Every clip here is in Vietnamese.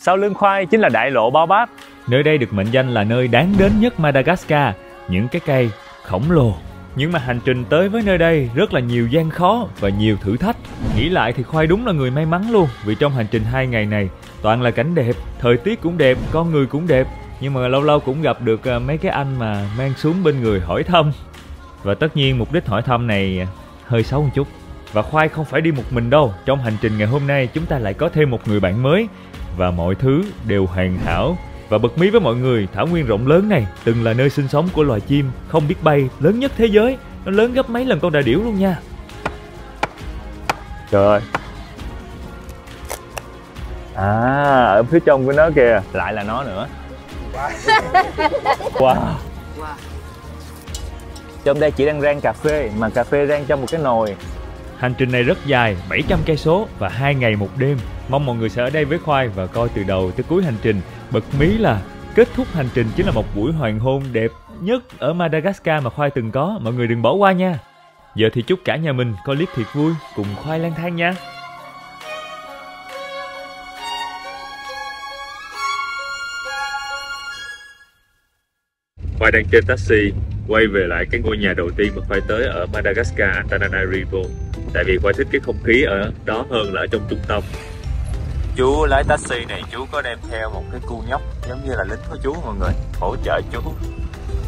Sau lưng Khoai chính là đại lộ Baobab. Nơi đây được mệnh danh là nơi đáng đến nhất Madagascar. Những cái cây khổng lồ. Nhưng mà hành trình tới với nơi đây rất là nhiều gian khó và nhiều thử thách. Nghĩ lại thì Khoai đúng là người may mắn luôn. Vì trong hành trình 2 ngày này toàn là cảnh đẹp, thời tiết cũng đẹp, con người cũng đẹp. Nhưng mà lâu lâu cũng gặp được mấy cái anh mà mang súng bên người hỏi thăm. Và tất nhiên mục đích hỏi thăm này hơi xấu một chút. Và Khoai không phải đi một mình đâu. Trong hành trình ngày hôm nay chúng ta lại có thêm một người bạn mới. Và mọi thứ đều hoàn hảo. Và bật mí với mọi người, thảo nguyên rộng lớn này từng là nơi sinh sống của loài chim không biết bay lớn nhất thế giới. Nó lớn gấp mấy lần con đà điểu luôn nha. Trời ơi. Ở phía trong của nó kìa, lại là nó nữa. Wow. Trong đây chỉ đang rang cà phê, mà cà phê rang trong một cái nồi. Hành trình này rất dài, 700 cây số và 2 ngày 1 đêm. Mong mọi người sẽ ở đây với Khoai và coi từ đầu tới cuối hành trình. Bật mí là kết thúc hành trình chính là một buổi hoàng hôn đẹp nhất ở Madagascar mà Khoai từng có. Mọi người đừng bỏ qua nha. Giờ thì chúc cả nhà mình coi clip thiệt vui cùng Khoai lang thang nha. Khoai đang trên taxi quay về lại cái ngôi nhà đầu tiên mà Khoai tới ở Madagascar, Antananarivo. Tại vì Khoai thích cái không khí ở đó hơn là ở trong trung tâm. Chú lái taxi này chú có đem theo một cái cu nhóc giống như là lính của chú mọi người, hỗ trợ chú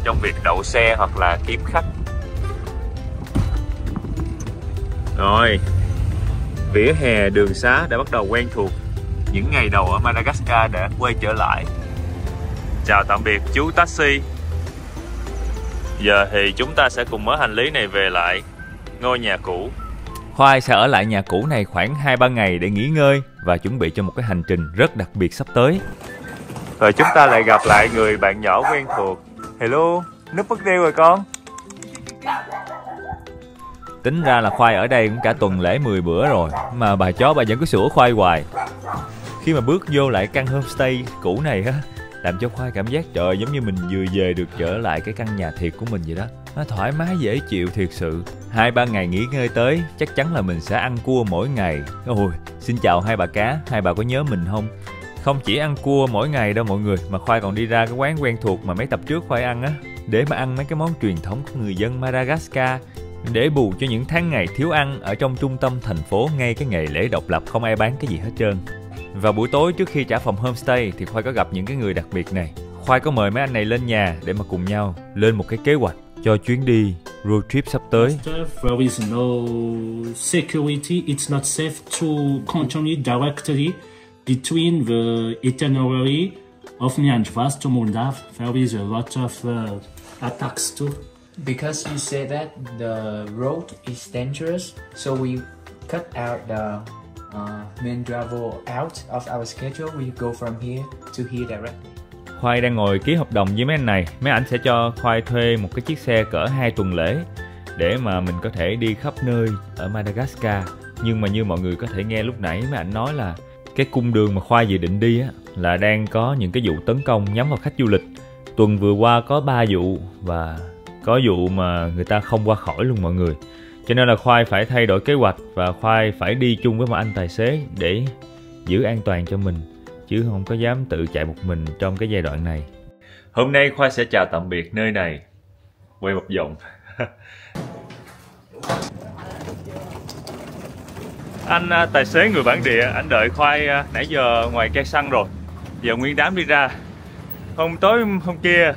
trong việc đậu xe hoặc là kiếm khách. Rồi, vỉa hè đường xá đã bắt đầu quen thuộc. Những ngày đầu ở Madagascar đã quay trở lại. Chào tạm biệt chú taxi. Giờ thì chúng ta sẽ cùng mớ hành lý này về lại ngôi nhà cũ. Khoai sẽ ở lại nhà cũ này khoảng 2-3 ngày để nghỉ ngơi và chuẩn bị cho một cái hành trình rất đặc biệt sắp tới. Rồi chúng ta lại gặp lại người bạn nhỏ quen thuộc. Hello, núp mất tiêu rồi con. Tính ra là Khoai ở đây cũng cả tuần lễ 10 bữa rồi, mà bà chó bà vẫn cứ sủa Khoai hoài. Khi mà bước vô lại căn homestay cũ này á, làm cho Khoai cảm giác trời giống như mình vừa về được trở lại cái căn nhà thiệt của mình vậy đó. Nó thoải mái dễ chịu thiệt sự. 2-3 ngày nghỉ ngơi tới chắc chắn là mình sẽ ăn cua mỗi ngày. Ôi, xin chào hai bà cá, hai bà có nhớ mình không? Không chỉ ăn cua mỗi ngày đâu mọi người, mà Khoai còn đi ra cái quán quen thuộc mà mấy tập trước Khoai ăn á, để mà ăn mấy cái món truyền thống của người dân Madagascar, để bù cho những tháng ngày thiếu ăn ở trong trung tâm thành phố ngay cái ngày lễ độc lập không ai bán cái gì hết trơn. Và buổi tối trước khi trả phòng homestay thì Khoai có gặp những cái người đặc biệt này. Khoai có mời mấy anh này lên nhà để mà cùng nhau lên một cái kế hoạch cho chuyến đi road trip sắp tới. There is no security. It's not safe to continue directly between the itinerary of Nyanjvas to Moldav. There is a lot of attacks too. Because you say that the road is dangerous, so we cut out the main travel out of our schedule. We go from here to here directly. Khoai đang ngồi ký hợp đồng với mấy anh này. Mấy anh sẽ cho Khoai thuê một cái chiếc xe cỡ 2 tuần lễ để mà mình có thể đi khắp nơi ở Madagascar. Nhưng mà như mọi người có thể nghe lúc nãy mấy anh nói là cái cung đường mà Khoai dự định đi á, là đang có những cái vụ tấn công nhắm vào khách du lịch. Tuần vừa qua có 3 vụ và có vụ mà người ta không qua khỏi luôn mọi người. Cho nên là Khoai phải thay đổi kế hoạch và Khoai phải đi chung với một anh tài xế để giữ an toàn cho mình, chứ không có dám tự chạy một mình trong cái giai đoạn này. Hôm nay Khoai sẽ chào tạm biệt nơi này. Quay một vòng. Anh tài xế người bản địa, anh đợi Khoai nãy giờ ngoài cây xăng rồi. Giờ nguyên đám đi ra. Hôm tối hôm kia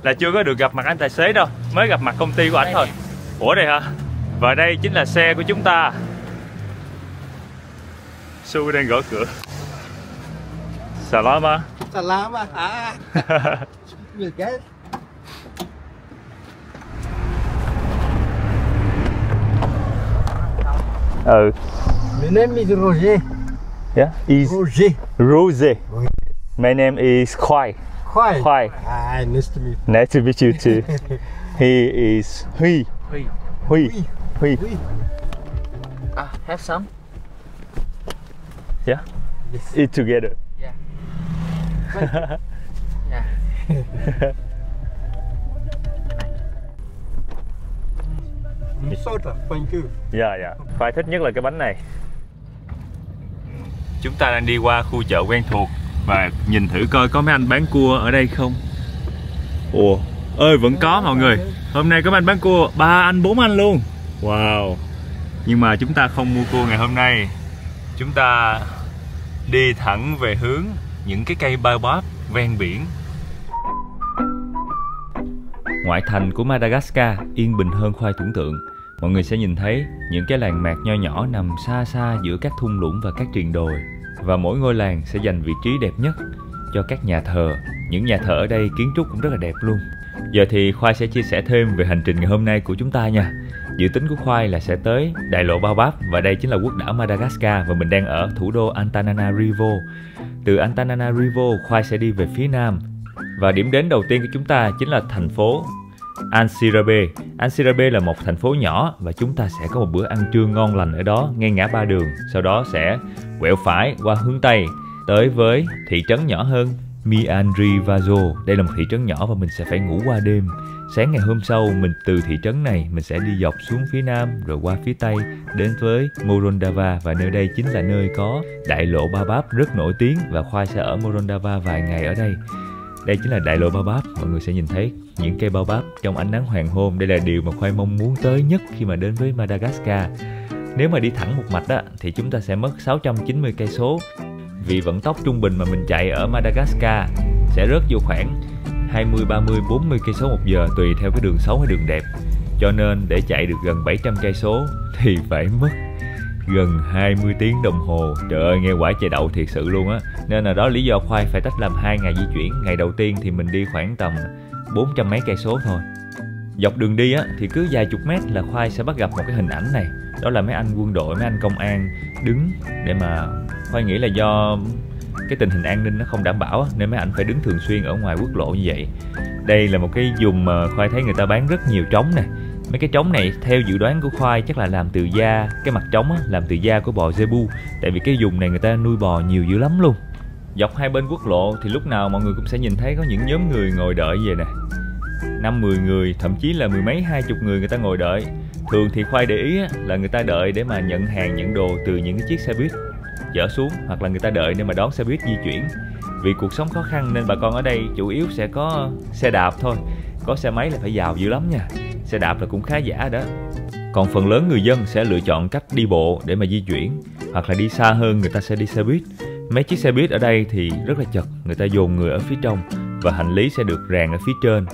là chưa có được gặp mặt anh tài xế đâu, mới gặp mặt công ty của ảnh thôi. Ủa đây hả? Và đây chính là xe của chúng ta. Su đang gõ cửa. Salama. Salama. Người cái. My name is Roger. Yeah, is Roger. Roger. My name is Khoai. Khoai. Khoai. Nice to meet you. Nice to meet you too. He is Huy. Huy. Huy. Have some? Yeah. Yes. Eat together. Yeah. Yeah. Soda, thank you. Dạ. Khoai thích nhất là cái bánh này. Chúng ta đang đi qua khu chợ quen thuộc Và nhìn thử coi có mấy anh bán cua ở đây không. Ủa, ơi vẫn có mọi người. Hôm nay có mấy anh bán cua, 3 anh 4 anh luôn. Wow. Nhưng mà chúng ta không mua cua ngày hôm nay. Chúng ta đi thẳng về hướng những cái cây baobab ven biển. Ngoại thành của Madagascar yên bình hơn khoai tưởng tượng. Mọi người sẽ nhìn thấy những cái làng mạc nho nhỏ nằm xa xa giữa các thung lũng và các triền đồi. Và mỗi ngôi làng sẽ dành vị trí đẹp nhất cho các nhà thờ. Những nhà thờ ở đây kiến trúc cũng rất là đẹp luôn. Giờ thì Khoai sẽ chia sẻ thêm về hành trình ngày hôm nay của chúng ta nha. Dự tính của Khoai là sẽ tới đại lộ Baobab, và đây chính là quốc đảo Madagascar, và mình đang ở thủ đô Antananarivo. Từ Antananarivo, Khoai sẽ đi về phía nam, và điểm đến đầu tiên của chúng ta chính là thành phố Antsirabe. Antsirabe là một thành phố nhỏ, và chúng ta sẽ có một bữa ăn trưa ngon lành ở đó ngay ngã ba đường. Sau đó sẽ quẹo phải qua hướng Tây tới với thị trấn nhỏ hơn Miandrivazo. Đây là một thị trấn nhỏ và mình sẽ phải ngủ qua đêm. Sáng ngày hôm sau, mình từ thị trấn này mình sẽ đi dọc xuống phía nam rồi qua phía tây đến với Morondava, và nơi đây chính là nơi có đại lộ Baobab rất nổi tiếng, và Khoai sẽ ở Morondava vài ngày ở đây. Đây chính là đại lộ Baobab, mọi người sẽ nhìn thấy những cây Baobab trong ánh nắng hoàng hôn. Đây là điều mà Khoai mong muốn tới nhất khi mà đến với Madagascar. Nếu mà đi thẳng một mạch á, thì chúng ta sẽ mất 690 cây số. Vì vận tốc trung bình mà mình chạy ở Madagascar sẽ rớt vô khoảng 20, 30, 40 cây số một giờ tùy theo cái đường xấu hay đường đẹp. Cho nên để chạy được gần 700 cây số thì phải mất gần 20 tiếng đồng hồ. Trời ơi, nghe quả chạy đậu thiệt sự luôn á. Nên là đó lý do Khoai phải tách làm 2 ngày di chuyển. Ngày đầu tiên thì mình đi khoảng tầm 400 mấy cây số thôi. Dọc đường đi á thì cứ vài chục mét là Khoai sẽ bắt gặp một cái hình ảnh này. Đó là mấy anh quân đội, mấy anh công an đứng để mà Khoai nghĩ là do cái tình hình an ninh nó không đảm bảo á, nên mấy anh phải đứng thường xuyên ở ngoài quốc lộ như vậy. Đây là một cái vùng mà Khoai thấy người ta bán rất nhiều trống nè. Mấy cái trống này theo dự đoán của Khoai chắc là làm từ da, cái mặt trống á, làm từ da của bò Zebu. Tại vì cái vùng này người ta nuôi bò nhiều dữ lắm luôn. Dọc hai bên quốc lộ thì lúc nào mọi người cũng sẽ nhìn thấy có những nhóm người ngồi đợi vậy nè. 5-10 người, thậm chí là 10 mấy 20 người người ta ngồi đợi. Thường thì Khoai để ý á, là người ta đợi để mà nhận hàng, nhận đồ từ những cái chiếc xe buýt chở xuống, hoặc là người ta đợi để mà đón xe buýt di chuyển. Vì cuộc sống khó khăn nên bà con ở đây chủ yếu sẽ có xe đạp thôi. Có xe máy là phải giàu dữ lắm nha. Xe đạp là cũng khá giả đó. Còn phần lớn người dân sẽ lựa chọn cách đi bộ để mà di chuyển, hoặc là đi xa hơn người ta sẽ đi xe buýt. Mấy chiếc xe buýt ở đây thì rất là chật, người ta dồn người ở phía trong và hành lý sẽ được ràng ở phía trên.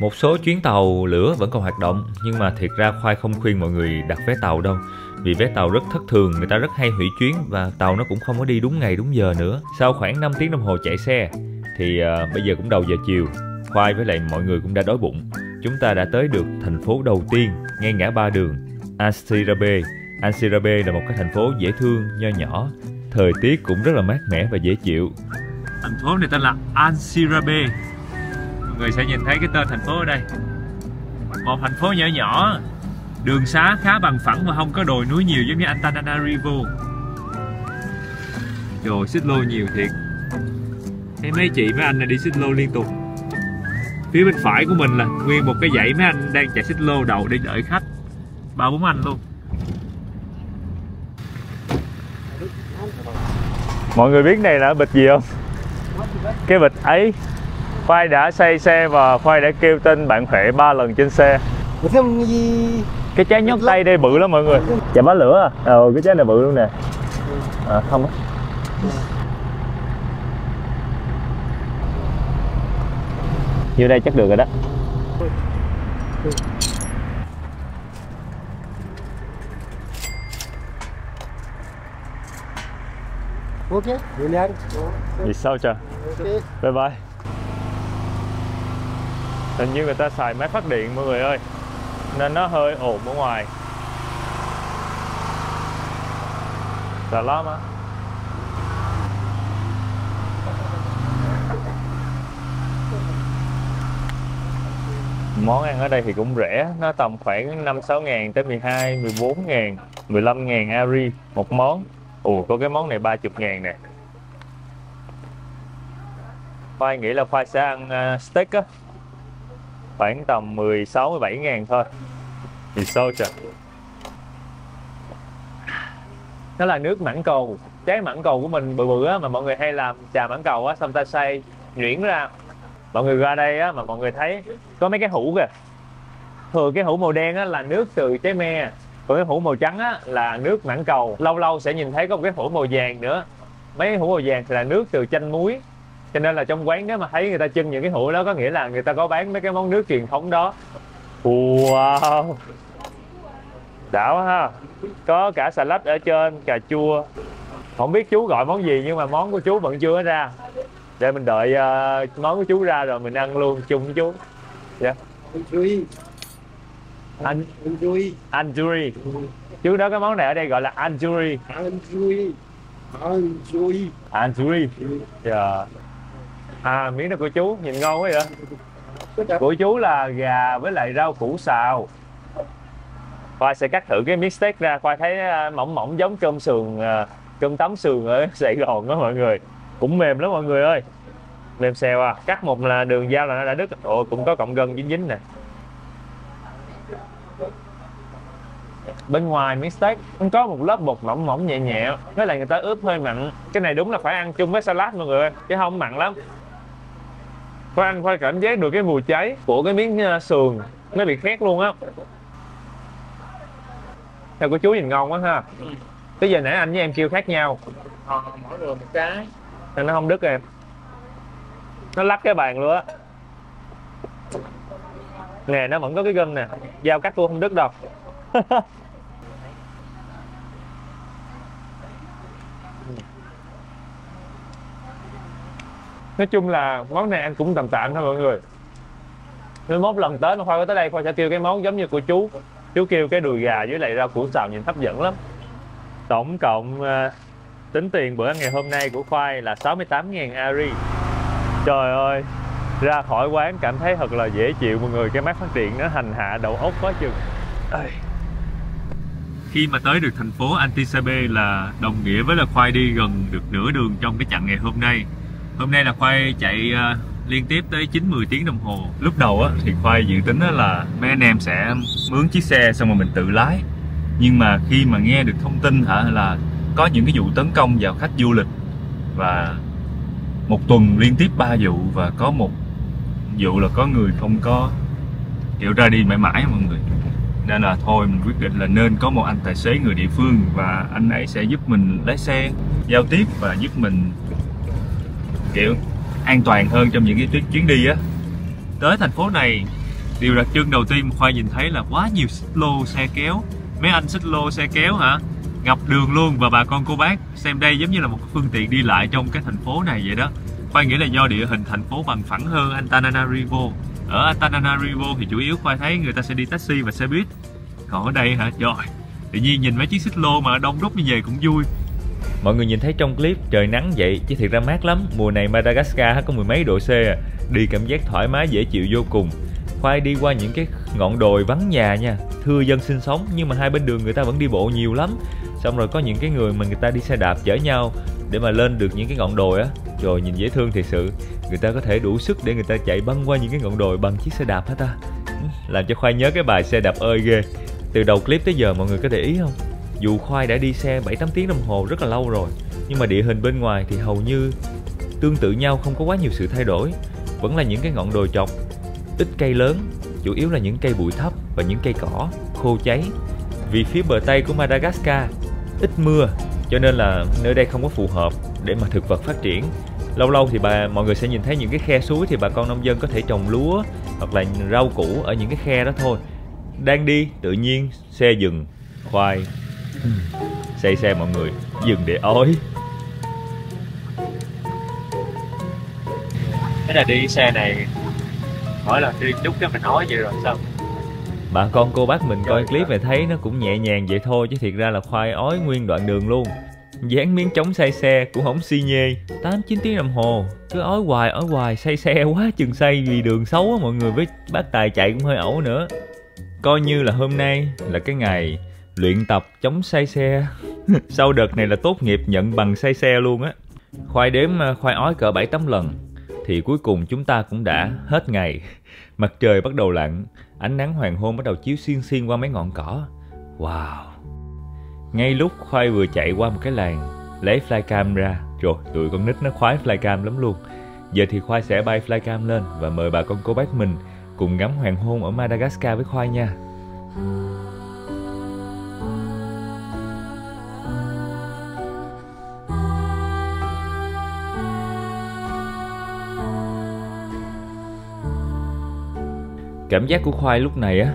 Một số chuyến tàu lửa vẫn còn hoạt động, nhưng mà thiệt ra Khoai không khuyên mọi người đặt vé tàu đâu. Vì vé tàu rất thất thường, người ta rất hay hủy chuyến và tàu nó cũng không có đi đúng ngày đúng giờ nữa. Sau khoảng 5 tiếng đồng hồ chạy xe thì bây giờ cũng đầu giờ chiều. Khoai với lại mọi người cũng đã đói bụng. Chúng ta đã tới được thành phố đầu tiên ngay ngã ba đường, Antsirabe. Antsirabe là một cái thành phố dễ thương, nho nhỏ. Thời tiết cũng rất là mát mẻ và dễ chịu. Thành phố này tên là Antsirabe. Mọi người sẽ nhìn thấy cái tên thành phố ở đây. Một thành phố nhỏ nhỏ, đường xá khá bằng phẳng và không có đồi núi nhiều giống như Antananarivo. Trời, xích lô nhiều thiệt. Thấy mấy chị mấy anh này đi xích lô liên tục. Phía bên phải của mình là nguyên một cái dãy mấy anh đang chạy xích lô đầu để đợi khách. 3-4 anh luôn. Mọi người biết này là bịch gì không? Cái bịch ấy Khoai đã xây xe và Khoai đã kêu tên bạn Huệ 3 lần trên xe. Cái trái nhót tay đây bự lắm mọi người. Chà bá lửa à? Cái trái này bự luôn nè. Không á. Vô đây chắc được rồi đó. Ok, đi ăn. Gì sao trời? Ok. Bye bye. Hình như người ta xài máy phát điện mọi người ơi, nên nó hơi ồn ở ngoài. Salam á. Món ăn ở đây thì cũng rẻ, nó tầm khoảng 5-6 ngàn tới 12, 14 ngàn, 15 ngàn Ari một món. Ồ, có cái món này 30 ngàn nè. Khoai nghĩ là Khoai sẽ ăn steak á, khoảng tầm 16-17 ngàn thôi. Thì sao trời. Đó là nước mãng cầu. trái mãng cầu của mình bự bự á, mà mọi người hay làm trà mãng cầu á, xong ta xay nhuyễn ra. Mọi người ra đây á mà mọi người thấy có mấy cái hũ kìa. Thường cái hũ màu đen á là nước từ trái me, còn cái hũ màu trắng á là nước mãng cầu. Lâu lâu sẽ nhìn thấy có một cái hũ màu vàng nữa. Mấy hũ màu vàng thì là nước từ chanh muối. Cho nên là trong quán nếu mà thấy người ta trưng những cái hũ đó có nghĩa là người ta có bán mấy cái món nước truyền thống đó. Wow, đã quá ha. Có cả xà lách ở trên, cà chua. Không biết chú gọi món gì nhưng mà món của chú vẫn chưa có ra. Để mình đợi món của chú ra rồi mình ăn luôn chung với chú. Dạ. Anduri. Chú đó cái món này ở đây gọi là anduri. Anduri. Dạ. À, miếng đó của chú nhìn ngon quá vậy. Của chú là gà với lại rau củ xào. Khoa sẽ cắt thử cái miếng steak ra. Khoa thấy mỏng mỏng giống cơm sườn, cơm tấm sườn ở Sài Gòn đó mọi người. Cũng mềm lắm mọi người ơi. Mềm xèo à. Cắt một là đường dao là nó đã đứt. Ồ, cũng có cọng gân dính dính nè. Bên ngoài miếng steak có một lớp bột mỏng mỏng nhẹ nhẹ, với lại người ta ướp hơi mặn. Cái này đúng là phải ăn chung với salad mọi người ơi, chứ không mặn lắm. Khoa ăn Khoa cảm giác được cái mùi cháy của cái miếng sườn, nó bị khét luôn á. Theo của chú nhìn ngon quá ha. Tới giờ nãy anh với em kêu khác nhau. Mỗi người một cái. Nên nó không đứt em. Nó lắc cái bàn luôn á. Nè, nó vẫn có cái gân nè. Dao cắt luôn không đứt đâu. Nói chung là món này ăn cũng tạm tạm thôi mọi người. Nếu mốt lần tới mà Khoa có tới đây, Khoa sẽ kêu cái món giống như của chú. Chú kêu cái đùi gà với lại rau củ xào nhìn hấp dẫn lắm. Tổng cộng tính tiền bữa ăn ngày hôm nay của Khoai là 68.000 Ari. Trời ơi, ra khỏi quán cảm thấy thật là dễ chịu mọi người. Cái mắt phát triển nó hành hạ đầu óc quá chừng. Khi mà tới được thành phố Antisabe là đồng nghĩa với là Khoai đi gần được nửa đường trong cái chặng ngày hôm nay. Hôm nay là Khoai chạy liên tiếp tới 9-10 tiếng đồng hồ. Lúc đầu á, thì Khoai dự tính là mấy anh em sẽ mướn chiếc xe xong rồi mình tự lái. Nhưng mà khi mà nghe được thông tin là có những cái vụ tấn công vào khách du lịch, và một tuần liên tiếp 3 vụ, và có một vụ là có người không có kiểu ra đi mãi mãi mọi người. Nên là thôi mình quyết định là nên có một anh tài xế người địa phương, và anh ấy sẽ giúp mình lái xe, giao tiếp và giúp mình kiểu an toàn hơn trong những cái chuyến đi á. Tới thành phố này, điều đặc trưng đầu tiên Khoa nhìn thấy là quá nhiều xích lô xe kéo. Mấy anh xích lô xe kéo hả, ngập đường luôn. Và bà con cô bác xem đây giống như là một phương tiện đi lại trong cái thành phố này vậy đó. Khoa nghĩ là do địa hình thành phố bằng phẳng hơn Antananarivo. Ở Antananarivo thì chủ yếu Khoa thấy người ta sẽ đi taxi và xe buýt. Còn ở đây hả, trời, tự nhiên nhìn mấy chiếc xích lô mà đông đúc như vậy cũng vui. Mọi người nhìn thấy trong clip trời nắng vậy chứ thiệt ra mát lắm. Mùa này Madagascar có 10 mấy độ C à. Đi cảm giác thoải mái dễ chịu vô cùng. Khoai đi qua những cái ngọn đồi vắng nhà nha, thưa dân sinh sống, nhưng mà hai bên đường người ta vẫn đi bộ nhiều lắm. Xong rồi có những cái người mà người ta đi xe đạp chở nhau để mà lên được những cái ngọn đồi á. Rồi nhìn dễ thương thiệt sự. Người ta có thể đủ sức để người ta chạy băng qua những cái ngọn đồi bằng chiếc xe đạp hả ta. Làm cho Khoai nhớ cái bài xe đạp ơi ghê. Từ đầu clip tới giờ mọi người có để ý không? Dù Khoai đã đi xe 7-8 tiếng đồng hồ rất là lâu rồi, nhưng mà địa hình bên ngoài thì hầu như tương tự nhau, không có quá nhiều sự thay đổi. Vẫn là những cái ngọn đồi chọc, ít cây lớn, chủ yếu là những cây bụi thấp và những cây cỏ khô cháy. Vì phía bờ Tây của Madagascar ít mưa, cho nên là nơi đây không có phù hợp để mà thực vật phát triển. Lâu lâu thì mọi người sẽ nhìn thấy những cái khe suối, thì bà con nông dân có thể trồng lúa hoặc là rau củ ở những cái khe đó thôi. Đang đi tự nhiên xe dừng, Khoai xây xe mọi người, dừng để ói. Thế là đi xe này hỏi là đi chút cái mình ói vậy rồi sao? Bà con cô bác mình coi clip này thấy nó cũng nhẹ nhàng vậy thôi, chứ thiệt ra là Khoai ói nguyên đoạn đường luôn. Dán miếng chống say xe cũng không xi nhê, 8-9 tiếng đồng hồ cứ ói hoài, say xe quá chừng say vì đường xấu á mọi người, với bác Tài chạy cũng hơi ẩu nữa. Coi như là hôm nay là cái ngày luyện tập chống say xe. Sau đợt này là tốt nghiệp nhận bằng say xe luôn á. Khoai đếm Khoai ói cỡ 7-8 lần thì cuối cùng chúng ta cũng đã hết ngày. Mặt trời bắt đầu lặn, ánh nắng hoàng hôn bắt đầu chiếu xuyên qua mấy ngọn cỏ. Wow. Ngay lúc Khoai vừa chạy qua một cái làng lấy flycam ra. Rồi tụi con nít nó khoái flycam lắm luôn. Giờ thì Khoai sẽ bay flycam lên và mời bà con cô bác mình cùng ngắm hoàng hôn ở Madagascar với Khoai nha. Cảm giác của Khoai lúc này á,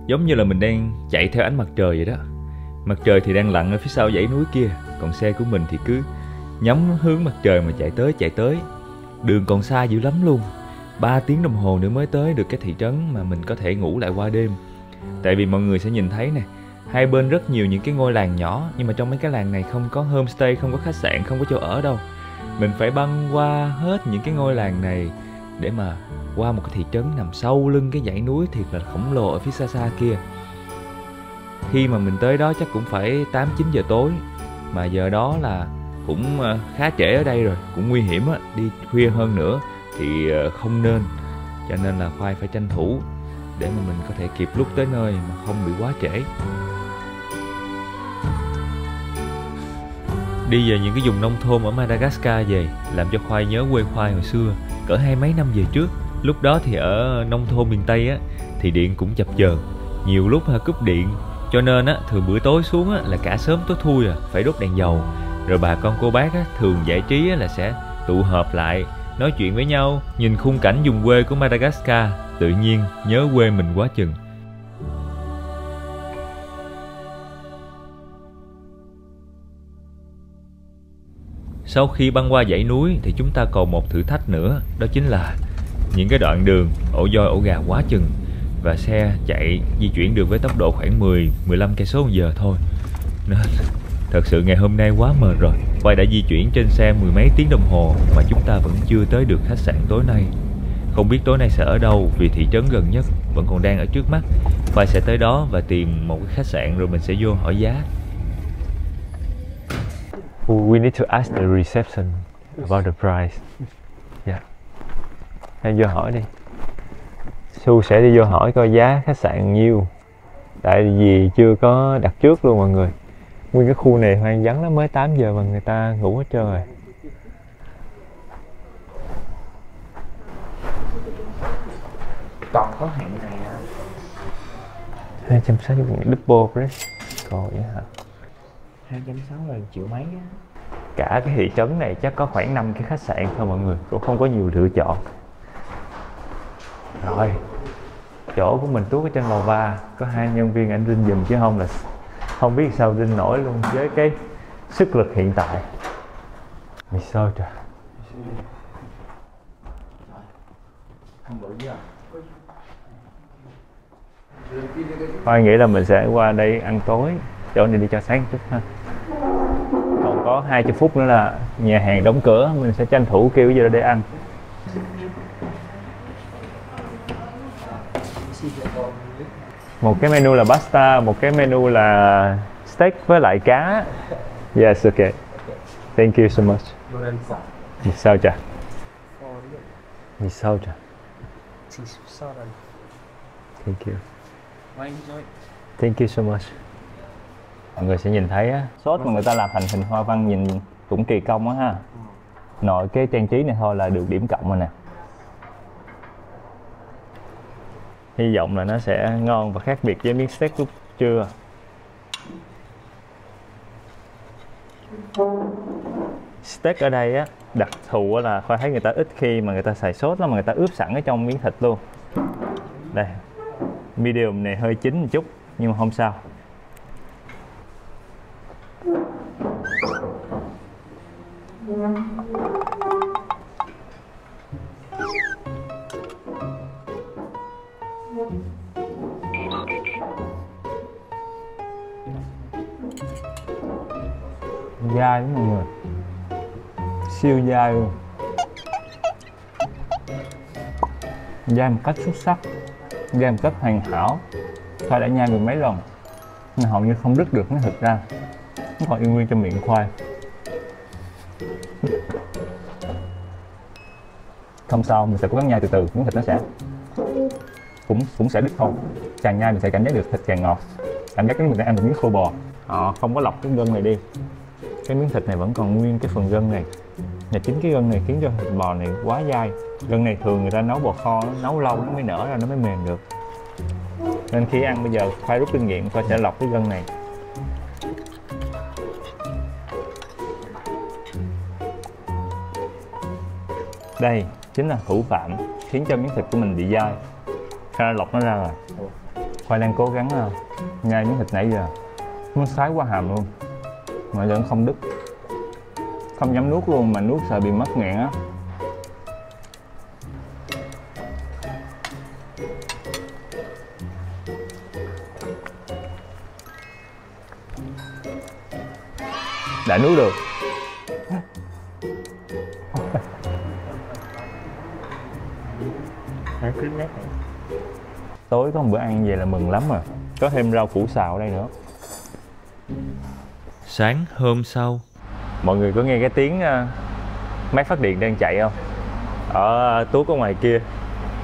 giống như là mình đang chạy theo ánh mặt trời vậy đó. Mặt trời thì đang lặn ở phía sau dãy núi kia, còn xe của mình thì cứ nhắm hướng mặt trời mà chạy tới. Đường còn xa dữ lắm luôn. 3 tiếng đồng hồ nữa mới tới được cái thị trấn mà mình có thể ngủ lại qua đêm. Tại vì mọi người sẽ nhìn thấy nè, hai bên rất nhiều những cái ngôi làng nhỏ, nhưng mà trong mấy cái làng này không có homestay, không có khách sạn, không có chỗ ở đâu. Mình phải băng qua hết những cái ngôi làng này để mà qua một cái thị trấn nằm sau lưng cái dãy núi thiệt là khổng lồ ở phía xa xa kia. Khi mà mình tới đó chắc cũng phải 8-9 giờ tối, mà giờ đó là cũng khá trễ ở đây rồi, cũng nguy hiểm á, đi khuya hơn nữa thì không nên. Cho nên là Khoai phải tranh thủ để mà mình có thể kịp lúc tới nơi mà không bị quá trễ. Đi về những cái vùng nông thôn ở Madagascar về làm cho Khoai nhớ quê Khoai hồi xưa, cỡ 20 mấy năm về trước. Lúc đó thì ở nông thôn miền Tây á thì điện cũng chập chờn, nhiều lúc cúp điện, cho nên á thường bữa tối xuống á là cả xóm tối thui phải đốt đèn dầu. Rồi bà con cô bác á, thường giải trí á, là sẽ tụ họp lại nói chuyện với nhau, nhìn khung cảnh vùng quê của Madagascar, tự nhiên nhớ quê mình quá chừng. Sau khi băng qua dãy núi thì chúng ta còn một thử thách nữa, đó chính là những cái đoạn đường ổ voi ổ gà quá chừng, và xe chạy di chuyển được với tốc độ khoảng 10-15 cây số một giờ thôi. Nên thật sự ngày hôm nay quá mệt rồi. Khoai đã di chuyển trên xe 10 mấy tiếng đồng hồ mà chúng ta vẫn chưa tới được khách sạn tối nay. Không biết tối nay sẽ ở đâu vì thị trấn gần nhất vẫn còn đang ở trước mắt. Khoai sẽ tới đó và tìm một cái khách sạn rồi mình sẽ vô hỏi giá. We need to ask the reception about the price. Yeah. Em vô hỏi đi. Su sẽ đi vô hỏi coi giá khách sạn nhiêu. Tại vì chưa có đặt trước luôn mọi người. Nguyên cái khu này hoang vắng lắm, mới 8 giờ mà người ta ngủ hết trơn rồi. Còn có hạn này hả? 260 double breast. Còn vậy hả? 260 là triệu mấy á. Cả cái thị trấn này chắc có khoảng 5 cái khách sạn thôi mọi người, cũng không có nhiều lựa chọn. Rồi, chỗ của mình tuốt ở trên lầu 3, có 2 nhân viên anh rinh giùm chứ không là không biết sao rinh nổi luôn với cái sức lực hiện tại. Mày sao trời. Khoai nghĩ là mình sẽ qua đây ăn tối, chỗ này đi cho sáng chút ha. Còn có 20 phút nữa là nhà hàng đóng cửa, mình sẽ tranh thủ kêu gì đó để ăn. Một cái menu là pasta, một cái menu là steak với lại cá. Yes, okay. Thank you so much. Mì sao chà? Mì sao chà? Thank you. Thank you so much. Mọi người sẽ nhìn thấy á, sốt mà người ta làm thành hình hoa văn nhìn cũng kỳ công á ha. Nội cái trang trí này thôi là được điểm cộng rồi nè. Hy vọng là nó sẽ ngon và khác biệt với miếng steak lúc trưa. Steak ở đây á, đặc thù là Khoai thấy người ta ít khi mà người ta xài sốt lắm, mà người ta ướp sẵn ở trong miếng thịt luôn. Đây, medium này hơi chín một chút nhưng mà không sao. Dai lắm mọi người, siêu dai luôn, dai một cách xuất sắc, dai một cách hoàn hảo. Khoai đã nhai được mấy lần nhưng hầu như không đứt được cái thịt ra, nó còn yên nguyên trong miệng Khoai. Không sao, mình sẽ cố gắng nhai từ từ, miếng thịt nó sẽ cũng sẽ đứt thôi. Càng nhai mình sẽ cảm giác được thịt càng ngọt, cảm giác giống mình đang ăn một miếng khô bò. Họ không có lọc cái gân này đi, cái miếng thịt này vẫn còn nguyên cái phần gân này. Và chính cái gân này khiến cho thịt bò này quá dai. Gân này thường người ta nấu bò kho, nấu lâu nó mới nở ra, nó mới mềm được. Nên khi ăn bây giờ Khoai rút kinh nghiệm, Khoai sẽ lọc cái gân này. Đây chính là thủ phạm khiến cho miếng thịt của mình bị dai. Khoai lọc nó ra rồi. Khoai đang cố gắng nhai miếng thịt nãy giờ, nó sái qua hàm luôn mà vẫn không đứt. Không dám nuốt luôn, mà nuốt sợ bị mất nghẹn á. Đã nuốt được. Tối có một bữa ăn về là mừng lắm rồi. Có thêm rau củ xào ở đây nữa. Sáng hôm sau, mọi người có nghe cái tiếng máy phát điện đang chạy không? Ở tuốt ở ngoài kia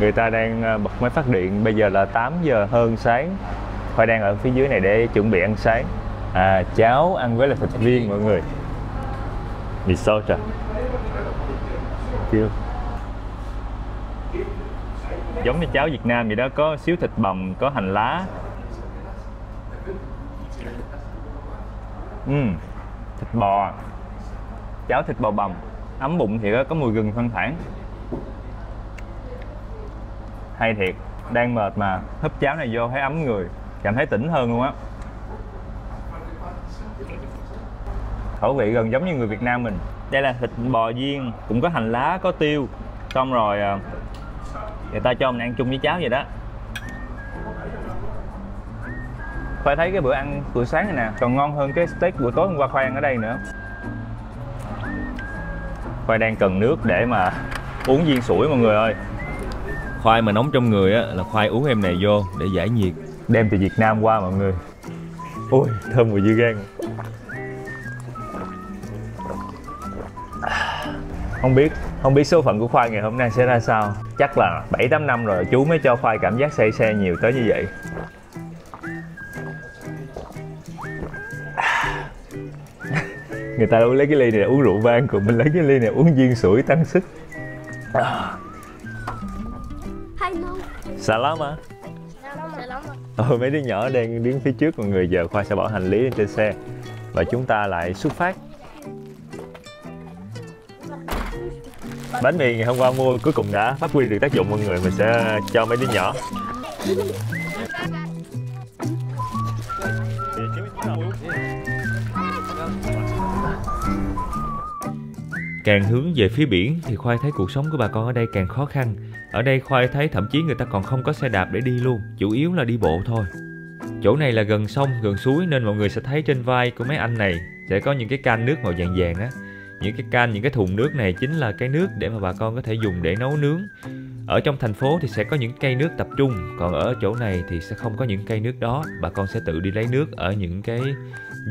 người ta đang bật máy phát điện. Bây giờ là 8 giờ hơn sáng. Khoai đang ở phía dưới này để chuẩn bị ăn sáng. Cháo ăn với là thịt viên mọi người. Mì sốt à? Chưa. Giống như cháo Việt Nam vậy đó, có xíu thịt bằm, có hành lá. Thịt bò, cháo thịt bò bằm, ấm bụng thì có mùi gừng thoang thoảng. Hay thiệt, đang mệt mà húp cháo này vô thấy ấm người, cảm thấy tỉnh hơn luôn á. Khẩu vị gần giống như người Việt Nam mình. Đây là thịt bò viên, cũng có hành lá, có tiêu. Xong rồi người ta cho mình ăn chung với cháo vậy đó. Khoai thấy cái bữa ăn buổi sáng này nè còn ngon hơn cái steak buổi tối hôm qua Khoai ăn ở đây nữa. Khoai đang cần nước để mà uống viên sủi mọi người ơi. Khoai mà nóng trong người á là Khoai uống em này vô để giải nhiệt. Đem từ Việt Nam qua mọi người. Ôi thơm mùi dưa gan. Không biết số phận của Khoai ngày hôm nay sẽ ra sao. Chắc là 7-8 năm rồi chú mới cho Khoai cảm giác say xe nhiều tới như vậy. Người ta đâu lấy cái ly này uống rượu vang, còn mình lấy cái ly này uống viên sủi tăng sức. Salama. Mấy đứa nhỏ đang đứng phía trước, mọi người. Giờ Khoai sẽ bỏ hành lý lên trên xe và chúng ta lại xuất phát. Bánh mì ngày hôm qua mua cuối cùng đã phát huy được tác dụng mọi người. Mình sẽ cho mấy đứa nhỏ. Càng hướng về phía biển thì Khoai thấy cuộc sống của bà con ở đây càng khó khăn. Ở đây Khoai thấy thậm chí người ta còn không có xe đạp để đi luôn, chủ yếu là đi bộ thôi. Chỗ này là gần sông, gần suối nên mọi người sẽ thấy trên vai của mấy anh này sẽ có những cái can nước màu vàng vàng á. Những cái can, những cái thùng nước này chính là cái nước để mà bà con có thể dùng để nấu nướng. Ở trong thành phố thì sẽ có những cây nước tập trung, còn ở chỗ này thì sẽ không có những cây nước đó. Bà con sẽ tự đi lấy nước ở những cái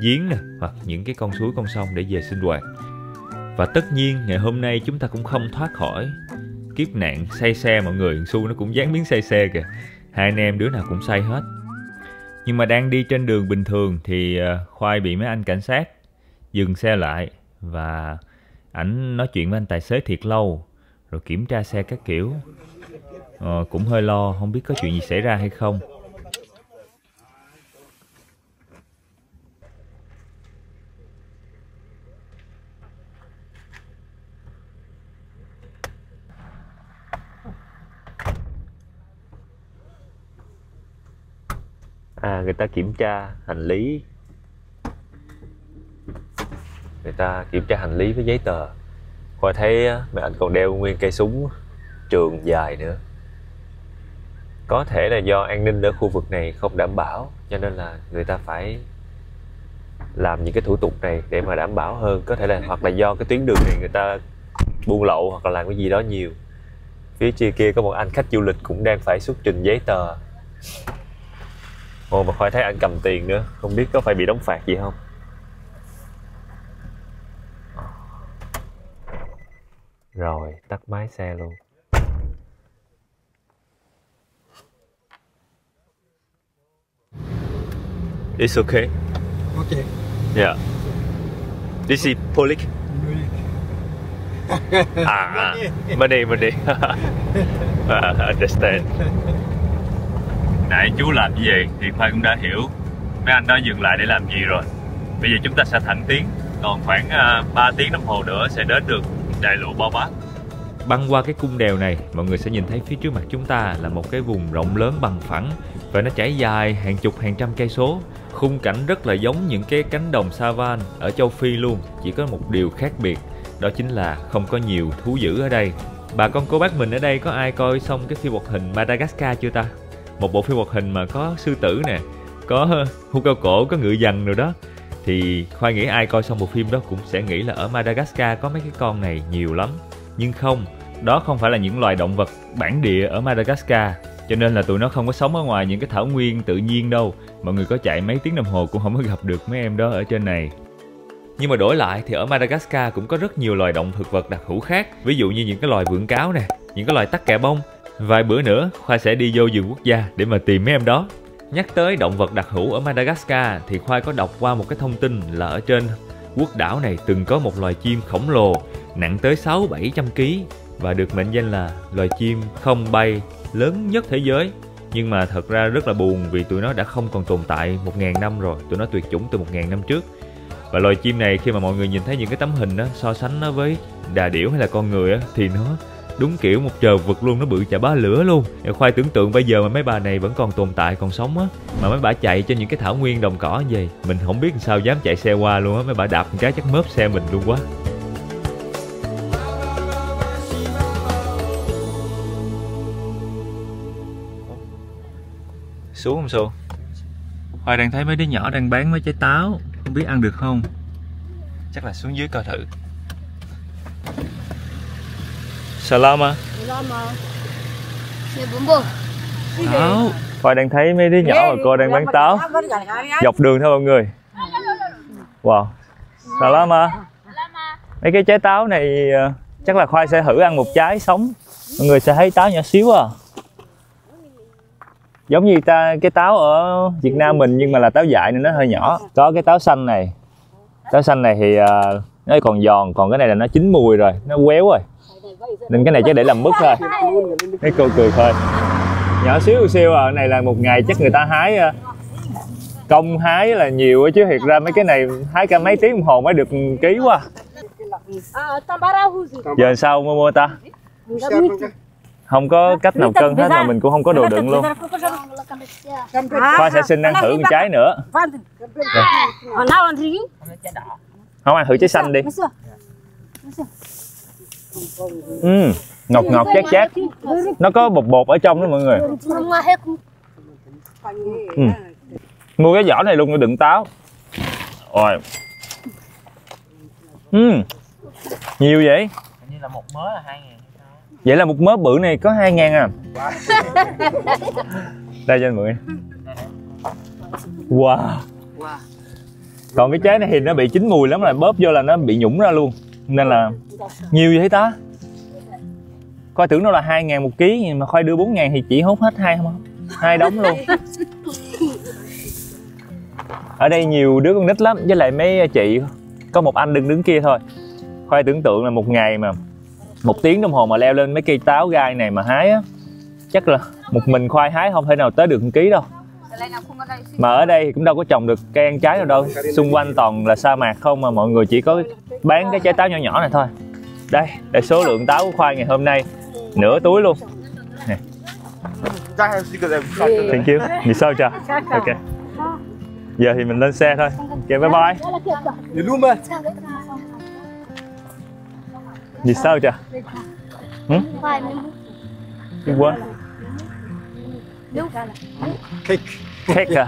giếng nè, hoặc những cái con suối, con sông để về sinh hoạt. Và tất nhiên ngày hôm nay chúng ta cũng không thoát khỏi kiếp nạn say xe mọi người. Su nó cũng dán miếng say xe kìa. Hai anh em đứa nào cũng say hết. Nhưng mà đang đi trên đường bình thường thì Khoai bị mấy anh cảnh sát dừng xe lại. Và ảnh nói chuyện với anh tài xế thiệt lâu, rồi kiểm tra xe các kiểu. Cũng hơi lo, không biết có chuyện gì xảy ra hay không. Người ta kiểm tra hành lý. Người ta kiểm tra hành lý với giấy tờ. Khoai thấy mấy anh còn đeo nguyên cây súng trường dài nữa. Có thể là do an ninh ở khu vực này không đảm bảo, cho nên là người ta phải làm những cái thủ tục này để mà đảm bảo hơn. Có thể là hoặc là do cái tuyến đường này người ta buôn lậu hoặc là làm cái gì đó nhiều. Phía trên kia có một anh khách du lịch cũng đang phải xuất trình giấy tờ. Mà Khoai thấy anh cầm tiền nữa, không biết có phải bị đóng phạt gì không. Rồi, tắt máy xe luôn. It's okay. Okay. Yeah. This is Polik. Money. Understand. Nãy chú làm gì vậy thì Khoai cũng đã hiểu. Mấy anh đó dừng lại để làm gì rồi. Bây giờ chúng ta sẽ thẳng tiến. Còn khoảng 3 tiếng đồng hồ nữa sẽ đến được đại lộ Bao Bác. Băng qua cái cung đèo này, mọi người sẽ nhìn thấy phía trước mặt chúng ta là một cái vùng rộng lớn bằng phẳng và nó trải dài hàng chục hàng trăm cây số. Khung cảnh rất là giống những cái cánh đồng savan ở châu Phi luôn, chỉ có một điều khác biệt, đó chính là không có nhiều thú dữ ở đây. Bà con cô bác mình ở đây có ai coi xong cái phim hoạt hình Madagascar chưa ta? Một bộ phim hoạt hình mà có sư tử nè, có hươu cao cổ, có ngựa dằn rồi đó. Thì Khoai nghĩ ai coi xong bộ phim đó cũng sẽ nghĩ là ở Madagascar có mấy cái con này nhiều lắm. Nhưng không, đó không phải là những loài động vật bản địa ở Madagascar. Cho nên là tụi nó không có sống ở ngoài những cái thảo nguyên tự nhiên đâu. Mọi người có chạy mấy tiếng đồng hồ cũng không có gặp được mấy em đó ở trên này. Nhưng mà đổi lại thì ở Madagascar cũng có rất nhiều loài động thực vật đặc hữu khác. Ví dụ như những cái loài vượn cáo nè, những cái loài tắc kè bông. Vài bữa nữa Khoai sẽ đi vô vườn quốc gia để mà tìm mấy em đó. Nhắc tới động vật đặc hữu ở Madagascar thì Khoai có đọc qua một cái thông tin là ở trên quốc đảo này từng có một loài chim khổng lồ nặng tới 600-700 kg và được mệnh danh là loài chim không bay lớn nhất thế giới. Nhưng mà thật ra rất là buồn vì tụi nó đã không còn tồn tại 1000 năm rồi, tụi nó tuyệt chủng từ 1000 năm trước. Và loài chim này khi mà mọi người nhìn thấy những cái tấm hình đó, so sánh nó với đà điểu hay là con người á, thì nó đúng kiểu một trời vực luôn, nó bự chà bá lửa luôn. Khoai tưởng tượng bây giờ mà mấy bà này vẫn còn tồn tại, còn sống á, mà mấy bà chạy trên những cái thảo nguyên đồng cỏ như vậy, mình không biết sao dám chạy xe qua luôn á, mấy bà đạp một cái chắc mớp xe mình luôn quá. Xuống không Su? Khoai đang thấy mấy đứa nhỏ đang bán mấy trái táo, không biết ăn được không? Chắc là xuống dưới coi thử. Salama. Táo. Khoai đang thấy mấy đứa nhỏ và cô đang bán táo dọc đường thôi mọi người. Wow. Salama. Mấy cái trái táo này chắc là Khoai sẽ thử ăn một trái sống. Mọi người sẽ thấy táo nhỏ xíu à. Giống như cái táo ở Việt Nam mình nhưng mà là táo dại nên nó hơi nhỏ. Có cái táo xanh này. Táo xanh này thì nó còn giòn, còn cái này là nó chín mùi rồi, nó quéo rồi. Nên cái này chỉ để làm mứt thôi. Mấy cô cười thôi. Nhỏ xíu xíu à, này là một ngày chắc người ta hái công hái là nhiều chứ thiệt ra mấy cái này hái cả mấy tiếng đồng hồ mới được ký quá. Giờ sao mua ta? Không có cách nào cân hết mà mình cũng không có đồ đựng luôn. Khoai sẽ xin ăn thử một trái nữa. Không ăn thử trái xanh đi. Ngọt ngọt chát chát. Nó có bột bột ở trong đó mọi người. Mua cái vỏ này luôn để đựng táo. Rồi. Nhiều vậy? Hình như là một mớ là 2.000. Vậy là một mớ bự này có 2.000 à? Đây cho anh mượn. Wow. Còn cái trái này thì nó bị chín mùi lắm rồi, bóp vô là nó bị nhũng ra luôn. Nên là nhiều vậy ta? Coi tưởng nó là 2.000 một ký nhưng mà Khoai đưa 4.000 thì chỉ hốt hết hai đống luôn. Ở đây nhiều đứa con nít lắm, với lại mấy chị, có một anh đứng kia thôi. Khoai tưởng tượng là một ngày mà 1 tiếng đồng hồ mà leo lên mấy cây táo gai này mà hái á, chắc là một mình Khoai hái không thể nào tới được 1 ký đâu. Mà ở đây thì cũng đâu có trồng được cây ăn trái nào đâu, xung quanh toàn là sa mạc không, mà mọi người chỉ có bán cái trái táo nhỏ nhỏ này thôi. Đây số lượng táo của Khoai ngày hôm nay, nửa túi luôn nè. Thank you. Vì sao chưa? Ok. Giờ thì mình lên xe thôi. Ok, bye bye. Vì sao chưa? Quên. Cake à?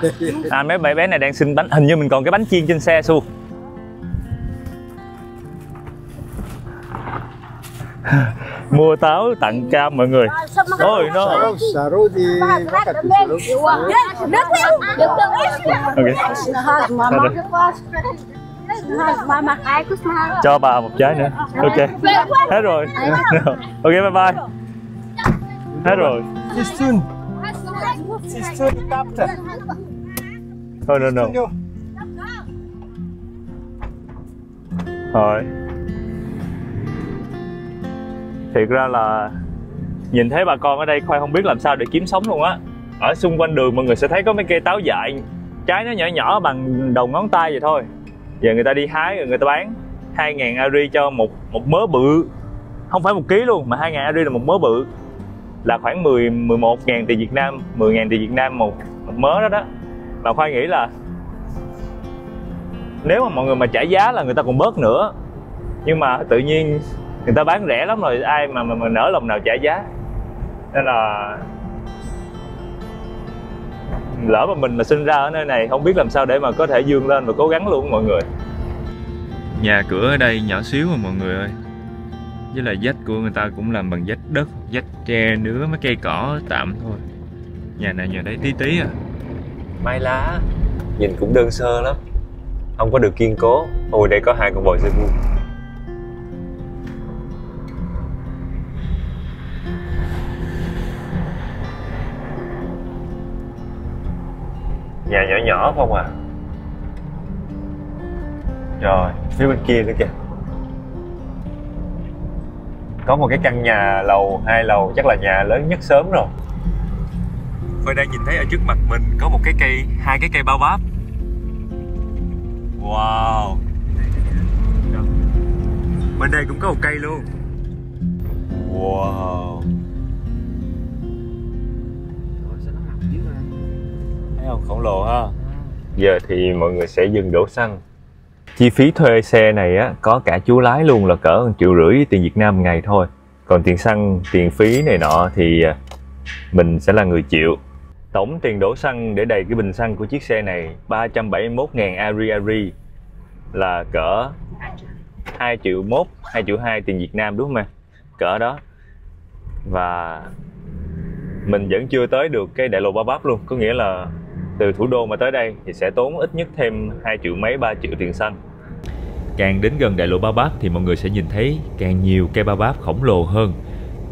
À mấy bé này đang xin bánh, hình như mình còn cái bánh chiên trên xe Su. Mua táo tặng cam mọi người. Ôi nó. Ok. Cho bà một trái nữa. Ok. Hết rồi. Ok bye bye. Hết rồi. Oh no. Rồi. Thiệt ra là nhìn thấy bà con ở đây Khoai không biết làm sao để kiếm sống luôn á. Ở xung quanh đường mọi người sẽ thấy có mấy cây táo dại, trái nó nhỏ nhỏ bằng đầu ngón tay vậy thôi. Giờ người ta đi hái rồi người ta bán 2.000 ari cho một mớ bự. Không phải 1 ký luôn mà 2.000 ari là một mớ bự. Là khoảng 11.000 tiền Việt Nam, 10.000 tiền Việt Nam một mớ đó đó. Mà Khoai nghĩ là nếu mà mọi người mà trả giá là người ta còn bớt nữa. Nhưng mà tự nhiên người ta bán rẻ lắm rồi, ai mà nỡ lòng nào trả giá. Nên là lỡ mà mình mà sinh ra ở nơi này không biết làm sao để mà có thể vươn lên và cố gắng luôn mọi người. Nhà cửa ở đây nhỏ xíu mà mọi người ơi. Với lại vách của người ta cũng làm bằng vách đất, vách tre, nứa mấy cây cỏ tạm thôi. Nhà này nhà đấy tí tí à. Mai lá nhìn cũng đơn sơ lắm, không có được kiên cố. Ôi đây có 2 con bò Cebu. Nhà nhỏ nhỏ không à. Rồi phía bên kia nữa kìa, có một cái căn nhà lầu 2 lầu, chắc là nhà lớn nhất xóm rồi. Tôi đang nhìn thấy ở trước mặt mình có một cái cây, 2 cái cây bao báp. Wow. Bên đây cũng có một cây luôn. Wow. Thấy không, khổng lồ ha. Giờ thì mọi người sẽ dừng đổ xăng. Chi phí thuê xe này á, có cả chú lái luôn là cỡ 1,5 triệu tiền Việt Nam ngày thôi. Còn tiền xăng, tiền phí này nọ thì mình sẽ là người chịu. Tổng tiền đổ xăng để đầy cái bình xăng của chiếc xe này 371.000 ari là cỡ 2,1 triệu, 2,2 triệu tiền Việt Nam đúng không em? Cỡ đó. Và mình vẫn chưa tới được cái đại lộ Ba Báp luôn. Có nghĩa là từ thủ đô mà tới đây thì sẽ tốn ít nhất thêm 2 triệu mấy, 3 triệu tiền xăng. Càng đến gần đại lộ Ba Báp thì mọi người sẽ nhìn thấy càng nhiều cây Ba Báp khổng lồ hơn.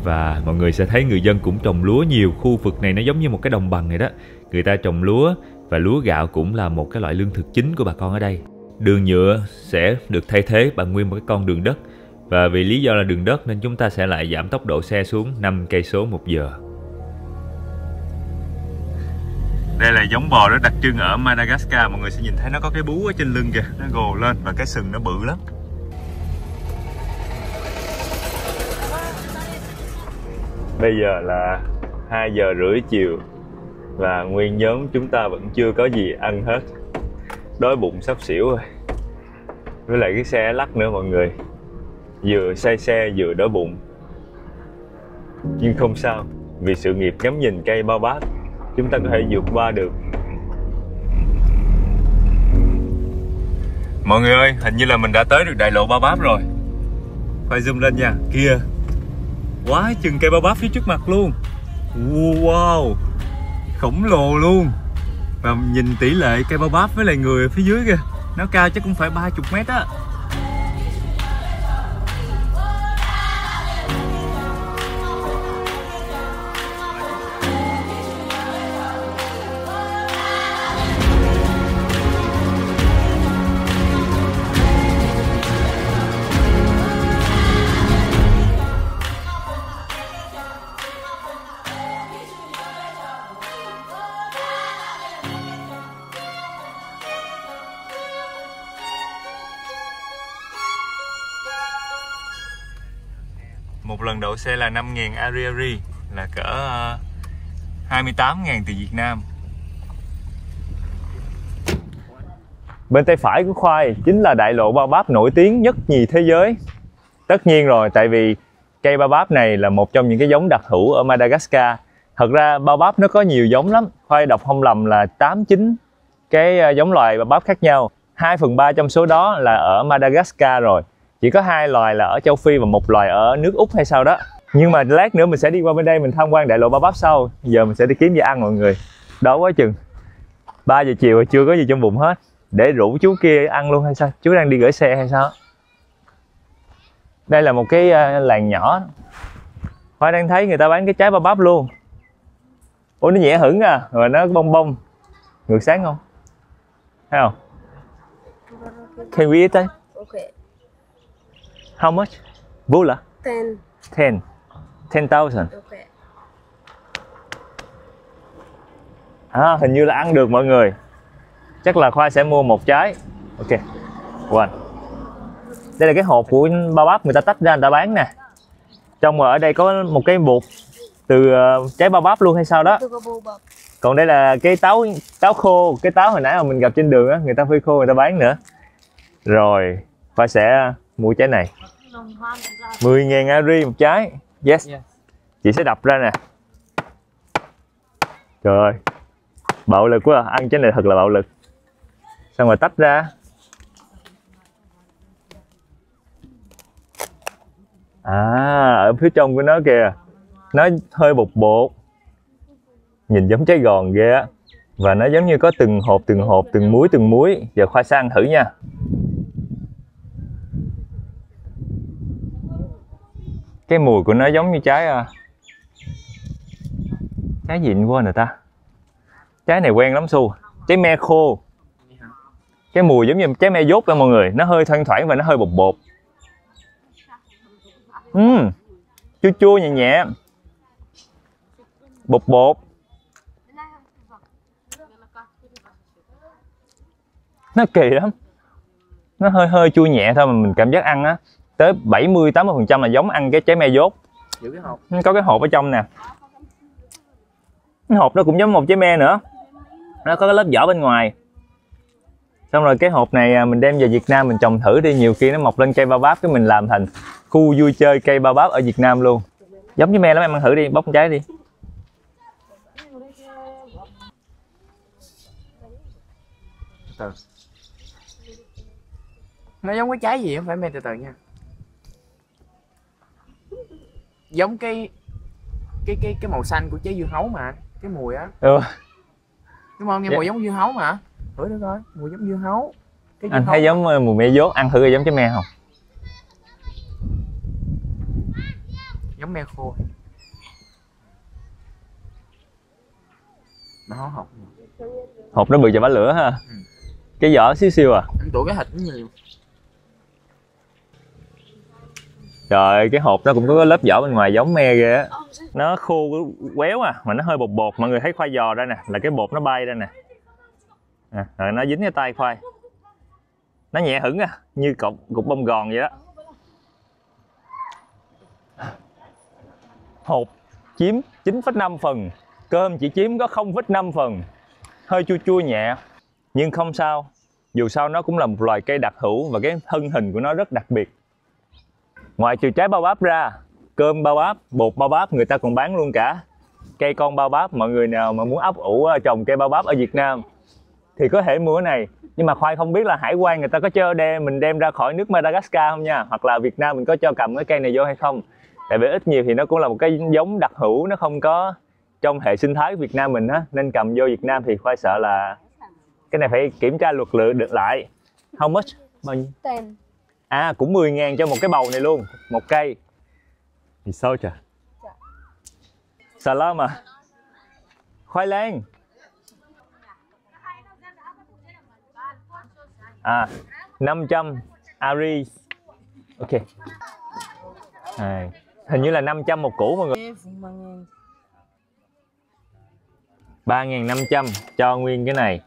Và mọi người sẽ thấy người dân cũng trồng lúa nhiều. Khu vực này nó giống như một cái đồng bằng này đó. Người ta trồng lúa và lúa gạo cũng là một cái loại lương thực chính của bà con ở đây. Đường nhựa sẽ được thay thế bằng nguyên một cái con đường đất. Và vì lý do là đường đất nên chúng ta sẽ lại giảm tốc độ xe xuống 5 cây số một giờ. Đây là giống bò rất đặc trưng ở Madagascar. Mọi người sẽ nhìn thấy nó có cái bú ở trên lưng kìa, nó gồ lên và cái sừng nó bự lắm. Bây giờ là 2 giờ rưỡi chiều và nguyên nhóm chúng ta vẫn chưa có gì ăn hết. Đói bụng sắp xỉu rồi. Với lại cái xe lắc nữa mọi người. Vừa say xe vừa đói bụng. Nhưng không sao, vì sự nghiệp ngắm nhìn cây Ba Báp, chúng ta có thể vượt qua được. Mọi người ơi, hình như là mình đã tới được đại lộ Ba Báp rồi. Quay zoom lên nha. Kia, quá chừng cây Ba Báp phía trước mặt luôn. Wow, khổng lồ luôn. Và nhìn tỷ lệ cây Ba Báp với lại người ở phía dưới kìa, nó cao chắc cũng phải 30 mét á. Một lần đậu xe là 5.000 ari, là cỡ 28.000 tiền Việt Nam. Bên tay phải của Khoai chính là đại lộ Ba Báp nổi tiếng nhất nhì thế giới. Tất nhiên rồi, tại vì cây Ba Báp này là một trong những cái giống đặc hữu ở Madagascar. Thật ra Ba Báp nó có nhiều giống lắm. Khoai đọc không lầm là 8-9 cái giống loài Ba Báp khác nhau. 2/3 trong số đó là ở Madagascar rồi. Chỉ có 2 loài là ở châu Phi và 1 loài ở nước Úc hay sao đó. Nhưng mà lát nữa mình sẽ đi qua bên đây mình tham quan đại lộ Ba Báp sau. Giờ mình sẽ đi kiếm gì ăn mọi người. Đói quá chừng. 3 giờ chiều rồi chưa có gì trong bụng hết. Để rủ chú kia ăn luôn hay sao? Chú đang đi gửi xe hay sao? Đây là một cái làng nhỏ. Khoai đang thấy người ta bán cái trái Ba Báp luôn. Ủa nó nhẹ hửng à, rồi nó bông bông. Ngược sáng không? Thấy không? Can we eat that? Okay. How much? Vula? 10. 10,000. Okay. Hình như là ăn được mọi người. Chắc là Khoai sẽ mua một trái. Ok. One. Đây là cái hộp của bao bắp người ta tách ra người ta bán nè. Trong ở đây có một cái bột từ trái bao bắp luôn hay sao đó. Còn đây là cái táo khô, cái táo hồi nãy mà mình gặp trên đường á, người ta phơi khô người ta bán nữa. Rồi, Khoai sẽ mua trái này. 10.000 Ari một trái. Yes. Chị sẽ đập ra nè. Trời ơi, bạo lực quá à. Ăn trái này thật là bạo lực. Xong rồi tách ra. Ở phía trong của nó kìa, nó hơi bột bột, nhìn giống trái gòn ghê á, và nó giống như có từng hộp, từng muối. Giờ Khoai sẽ ăn thử nha. Cái mùi của nó giống như trái gì quên rồi ta. Trái này quen lắm Su, trái me khô. Cái mùi giống như trái me dốt đó mọi người, nó hơi thoang thoảng và nó hơi bột bột. Chua chua nhẹ nhẹ, bột bột. Nó kỳ lắm, nó hơi chua nhẹ thôi mà mình cảm giác ăn á tới 70-80% là giống ăn cái trái me dốt. Giữ cái hộp. Có cái hộp ở trong nè. Cái hộp nó cũng giống một trái me nữa, nó có cái lớp vỏ bên ngoài. Xong rồi cái hộp này mình đem về Việt Nam mình trồng thử đi, nhiều khi nó mọc lên cây bao bắp cái mình làm thành khu vui chơi cây bao bắp ở Việt Nam luôn. Giống với me lắm, em ăn thử đi, bóc một trái đi. Từ. Nó giống cái trái gì không phải me, từ từ nha. Giống cái màu xanh của trái dưa hấu mà, cái mùi á. Đúng không? Nghe mùi giống dưa hấu mà. Thử được coi, mùi giống dưa hấu. Anh thấy giống mùi me dốt, ăn thử giống trái me không? Giống me khô. Nó Hộp nó bự chà bá lửa ha. Cái vỏ xíu xiu à. Ăn tụi cái thịt cũng nhiều. Trời, cái hộp nó cũng có cái lớp vỏ bên ngoài giống me ghê á. Nó khô quéo à, mà nó hơi bột bột. Mọi người thấy Khoai giò ra nè, là cái bột nó bay ra nè. Rồi nó dính cái tay Khoai. Nó nhẹ hửng à, như cục bông gòn vậy đó. Hộp chiếm 9,5 phần, cơm chỉ chiếm có 0,5 phần. Hơi chua chua nhẹ, nhưng không sao. Dù sao nó cũng là một loài cây đặc hữu và cái thân hình của nó rất đặc biệt. Ngoài trừ trái bao bắp ra, cơm bao bắp, bột bao bắp người ta còn bán luôn cả cây con bao bắp. Mọi người nào mà muốn ấp ủ trồng cây bao bắp ở Việt Nam thì có thể mua cái này. Nhưng mà Khoai không biết là hải quan người ta có cho mình đem ra khỏi nước Madagascar không nha, hoặc là Việt Nam mình có cho cầm cái cây này vô hay không. Tại vì ít nhiều thì nó cũng là một cái giống đặc hữu, nó không có trong hệ sinh thái của Việt Nam mình á, nên cầm vô Việt Nam thì Khoai sợ là cái này phải kiểm tra luật lệ được lại. How much? Bao nhiêu? 10. Cũng 10.000 cho một cái bầu này luôn, một cây. Thì sao chà? Salam à? Khoai lang. 500 Ari. Ok. Hình như là 500 một củ mọi người. 3.500 cho nguyên cái này.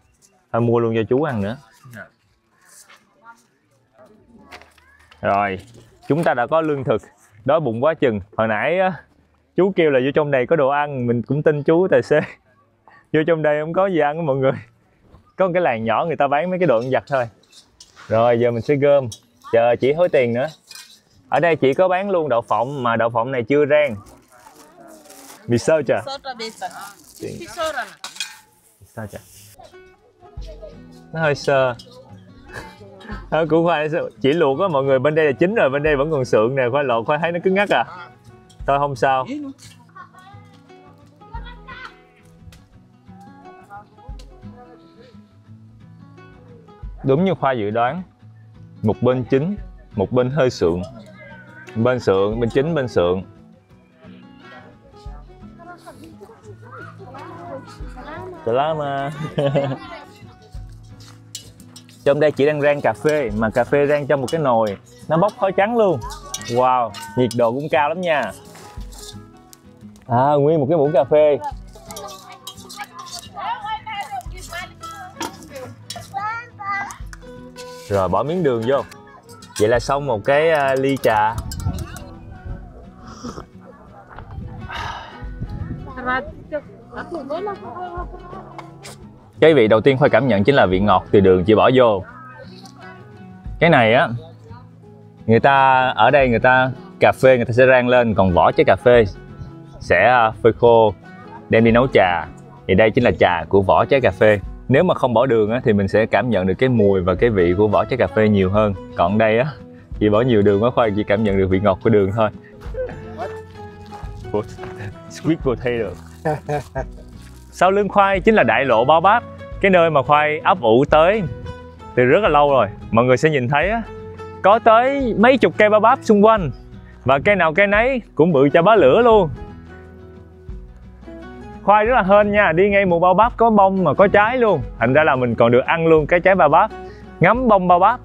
Thôi mua luôn cho chú ăn nữa. Rồi, chúng ta đã có lương thực, đói bụng quá chừng. Hồi nãy chú kêu là vô trong này có đồ ăn, mình cũng tin chú tài xế. Vô trong đây không có gì ăn mọi người. Có một cái làng nhỏ người ta bán mấy cái đồ ăn vặt thôi. Rồi giờ mình sẽ gom, chờ chị hối tiền nữa. Ở đây chị có bán luôn đậu phộng mà đậu phộng này chưa rang. Vì sao chà? Sao chà? Nó hơi sơ. Cũng Khoai chỉ luộc á mọi người, bên đây là chín rồi, bên đây vẫn còn sượng nè. Khoai lột, Khoai thấy nó cứng ngắc à. Thôi không sao. Đúng như Khoai dự đoán, một bên chín, một bên hơi sượng. Bên sượng, bên chín, bên sượng. Salama. Trong đây chị đang rang cà phê, mà cà phê rang trong một cái nồi, nó bốc khói trắng luôn. Wow, nhiệt độ cũng cao lắm nha. À, nguyên một cái muỗng cà phê. Rồi bỏ miếng đường vô. Vậy là xong một cái ly trà. Cái vị đầu tiên Khoai cảm nhận chính là vị ngọt từ đường chị bỏ vô. Cái này á, người ta ở đây người ta cà phê người ta sẽ rang lên, còn vỏ trái cà phê sẽ phơi khô đem đi nấu trà. Thì đây chính là trà của vỏ trái cà phê. Nếu mà không bỏ đường á, thì mình sẽ cảm nhận được cái mùi và cái vị của vỏ trái cà phê nhiều hơn. Còn đây á, chị bỏ nhiều đường quá, Khoai chỉ cảm nhận được vị ngọt của đường thôi. Sweet potato. Sau lưng Khoai chính là đại lộ Baobab, cái nơi mà Khoai ấp ủ tới từ rất là lâu rồi. Mọi người sẽ nhìn thấy á, có tới mấy chục cây Baobab xung quanh, và cây nào cây nấy cũng bự chà bá lửa luôn. Khoai rất là hên nha, đi ngay mùa Baobab có bông mà có trái luôn, thành ra là mình còn được ăn luôn cái trái Baobab, ngắm bông Baobab.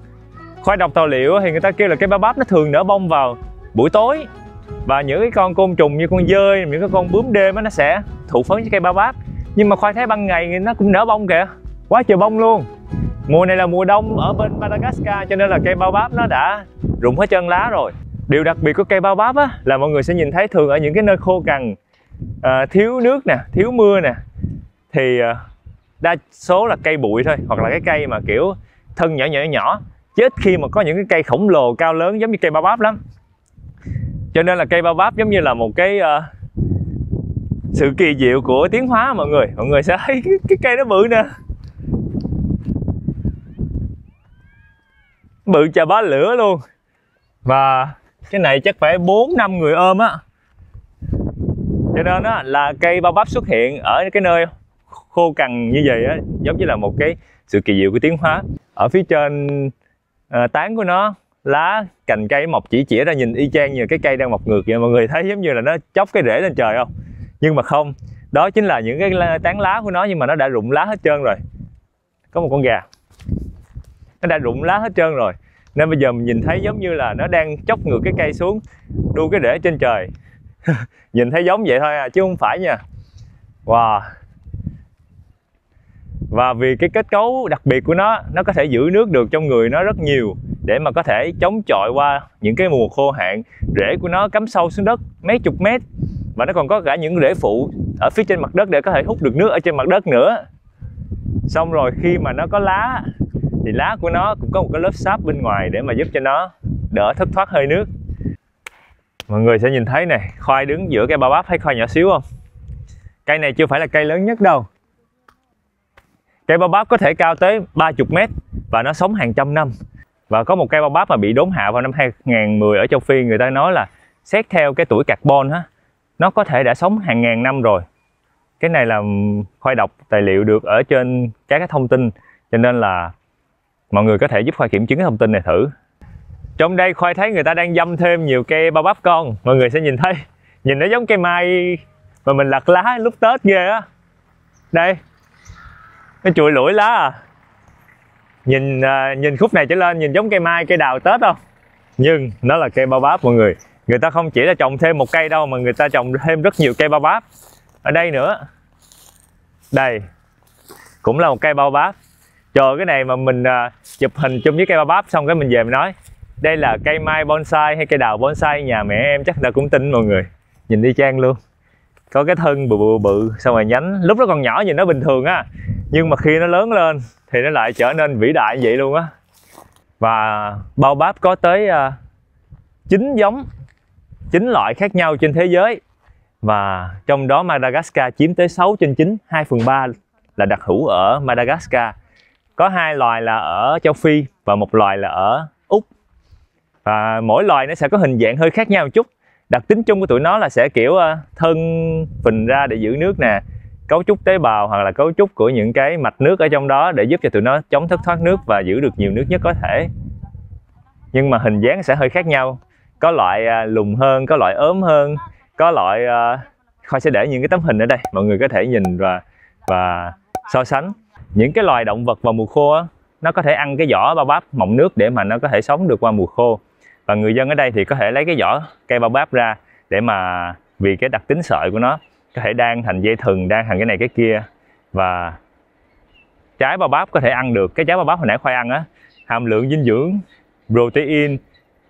Khoai đọc tài liệu thì người ta kêu là cây Baobab nó thường nở bông vào buổi tối, và những cái con côn trùng như con dơi, những cái con bướm đêm nó sẽ thụ phấn với cây Baobab. Nhưng mà Khoai thấy ban ngày nó cũng nở bông kìa, quá trời bông luôn. Mùa này là mùa đông ở bên Madagascar, cho nên là cây Baobab nó đã rụng hết chân lá rồi. Điều đặc biệt của cây Baobab á, là mọi người sẽ nhìn thấy thường ở những cái nơi khô cằn, thiếu nước nè, thiếu mưa nè, thì đa số là cây bụi thôi, hoặc là cái cây mà kiểu thân nhỏ nhỏ, chứ ít khi mà có những cái cây khổng lồ cao lớn giống như cây Baobab lắm. Cho nên là cây Baobab giống như là một cái sự kỳ diệu của tiến hóa. Mọi người sẽ thấy cái cây nó bự nè, bự chà bá lửa luôn. Và cái này chắc phải 4-5 người ôm á. Cho nên á, là cây Baobab xuất hiện ở cái nơi khô cằn như vậy á, giống như là một cái sự kỳ diệu của tiến hóa. Ở phía trên tán của nó, lá cành cây mọc chỉ ra nhìn y chang như cái cây đang mọc ngược vậy. Mọi người thấy giống như là nó chốc cái rễ lên trời không? Nhưng mà không, đó chính là những cái tán lá của nó, nhưng mà nó đã rụng lá hết trơn rồi. Có một con gà, nó đã rụng lá hết trơn rồi, nên bây giờ mình nhìn thấy giống như là nó đang chốc ngược cái cây xuống, đu cái rễ trên trời. Nhìn thấy giống vậy thôi à, chứ không phải nha. Wow. Và vì cái kết cấu đặc biệt của nó có thể giữ nước được trong người nó rất nhiều, để mà có thể chống chọi qua những cái mùa khô hạn. Rễ của nó cắm sâu xuống đất mấy chục mét, và nó còn có cả những rễ phụ ở phía trên mặt đất để có thể hút được nước ở trên mặt đất nữa. Xong rồi khi mà nó có lá thì lá của nó cũng có một cái lớp sáp bên ngoài để mà giúp cho nó đỡ thất thoát hơi nước. Mọi người sẽ nhìn thấy này, Khoai đứng giữa cây Baobab, thấy Khoai nhỏ xíu không? Cây này chưa phải là cây lớn nhất đâu. Cây Baobab có thể cao tới 30 mét và nó sống hàng trăm năm. Và có một cây Baobab mà bị đốn hạ vào năm 2010 ở châu Phi, người ta nói là xét theo cái tuổi carbon á, nó có thể đã sống hàng ngàn năm rồi. Cái này là Khoai đọc tài liệu được ở trên các cái thông tin, cho nên là mọi người có thể giúp Khoai kiểm chứng cái thông tin này thử. Trong đây Khoai thấy người ta đang dăm thêm nhiều cây Baobab con. Mọi người sẽ nhìn thấy, nhìn nó giống cây mai mà mình lặt lá lúc Tết ghê á. Đây, nó chùi lủi lá à. Nhìn khúc này trở lên nhìn giống cây mai, cây đào Tết không? Nhưng nó là cây Baobab mọi người. Người ta không chỉ là trồng thêm một cây đâu, mà người ta trồng thêm rất nhiều cây Baobab ở đây nữa. Đây cũng là một cây Baobab. Trời, cái này mà mình chụp hình chung với cây Baobab xong cái mình về mình nói đây là cây mai bonsai hay cây đào bonsai, nhà mẹ em chắc là cũng tin mọi người. Nhìn y chang luôn, có cái thân bự xong rồi nhánh. Lúc nó còn nhỏ nhìn nó bình thường á, nhưng mà khi nó lớn lên thì nó lại trở nên vĩ đại vậy luôn á. Và Baobab có tới 9 giống, 9 loại khác nhau trên thế giới. Và trong đó Madagascar chiếm tới 6 trên 9, 2/3 là đặc hữu ở Madagascar. Có 2 loài là ở châu Phi và 1 loài là ở Úc. Và mỗi loài nó sẽ có hình dạng hơi khác nhau một chút. Đặc tính chung của tụi nó là sẽ kiểu thân phình ra để giữ nước nè, cấu trúc tế bào hoặc là cấu trúc của những cái mạch nước ở trong đó để giúp cho tụi nó chống thất thoát nước và giữ được nhiều nước nhất có thể. Nhưng mà hình dáng sẽ hơi khác nhau. Có loại lùn hơn, có loại ốm hơn, có loại Khoai sẽ để những cái tấm hình ở đây, mọi người có thể nhìn và so sánh. Những cái loài động vật vào mùa khô á, nó có thể ăn cái vỏ Baobab mọng nước để mà nó có thể sống được qua mùa khô. Và người dân ở đây thì có thể lấy cái vỏ cây baobab ra để mà vì cái đặc tính sợi của nó có thể đan thành dây thừng, đan thành cái này cái kia. Và trái baobab có thể ăn được. Cái trái baobab hồi nãy Khoai ăn á, hàm lượng dinh dưỡng, protein,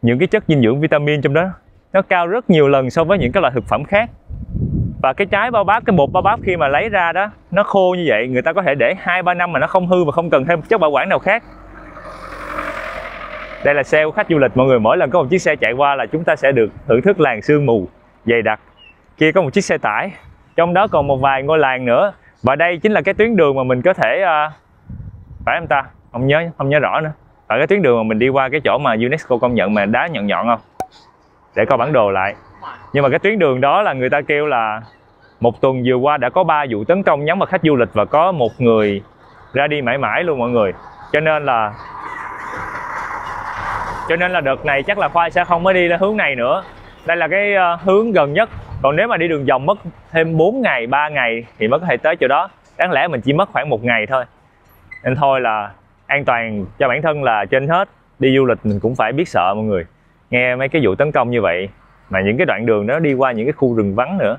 những cái chất dinh dưỡng vitamin trong đó nó cao rất nhiều lần so với những cái loại thực phẩm khác. Và cái trái baobab, cái bột baobab khi mà lấy ra đó, nó khô như vậy, người ta có thể để 2-3 năm mà nó không hư và không cần thêm chất bảo quản nào khác. Đây là xe của khách du lịch mọi người, mỗi lần có một chiếc xe chạy qua là chúng ta sẽ được thưởng thức làng sương mù dày đặc. Kia có một chiếc xe tải, trong đó còn một vài ngôi làng nữa. Và đây chính là cái tuyến đường mà mình có thể phải không ta? Không nhớ rõ nữa. Và cái tuyến đường mà mình đi qua cái chỗ mà UNESCO công nhận mà đá nhọn nhọn không? Để coi bản đồ lại. Nhưng mà cái tuyến đường đó là người ta kêu là một tuần vừa qua đã có 3 vụ tấn công nhắm vào khách du lịch và có một người ra đi mãi mãi luôn mọi người. Cho nên là đợt này chắc là Khoai sẽ không có đi ra hướng này nữa. Đây là cái hướng gần nhất. Còn nếu mà đi đường vòng mất thêm 4 ngày, 3 ngày thì mới có thể tới chỗ đó. Đáng lẽ mình chỉ mất khoảng 1 ngày thôi. Nên thôi là an toàn cho bản thân là trên hết. Đi du lịch mình cũng phải biết sợ mọi người. Nghe mấy cái vụ tấn công như vậy mà những cái đoạn đường đó đi qua những cái khu rừng vắng nữa,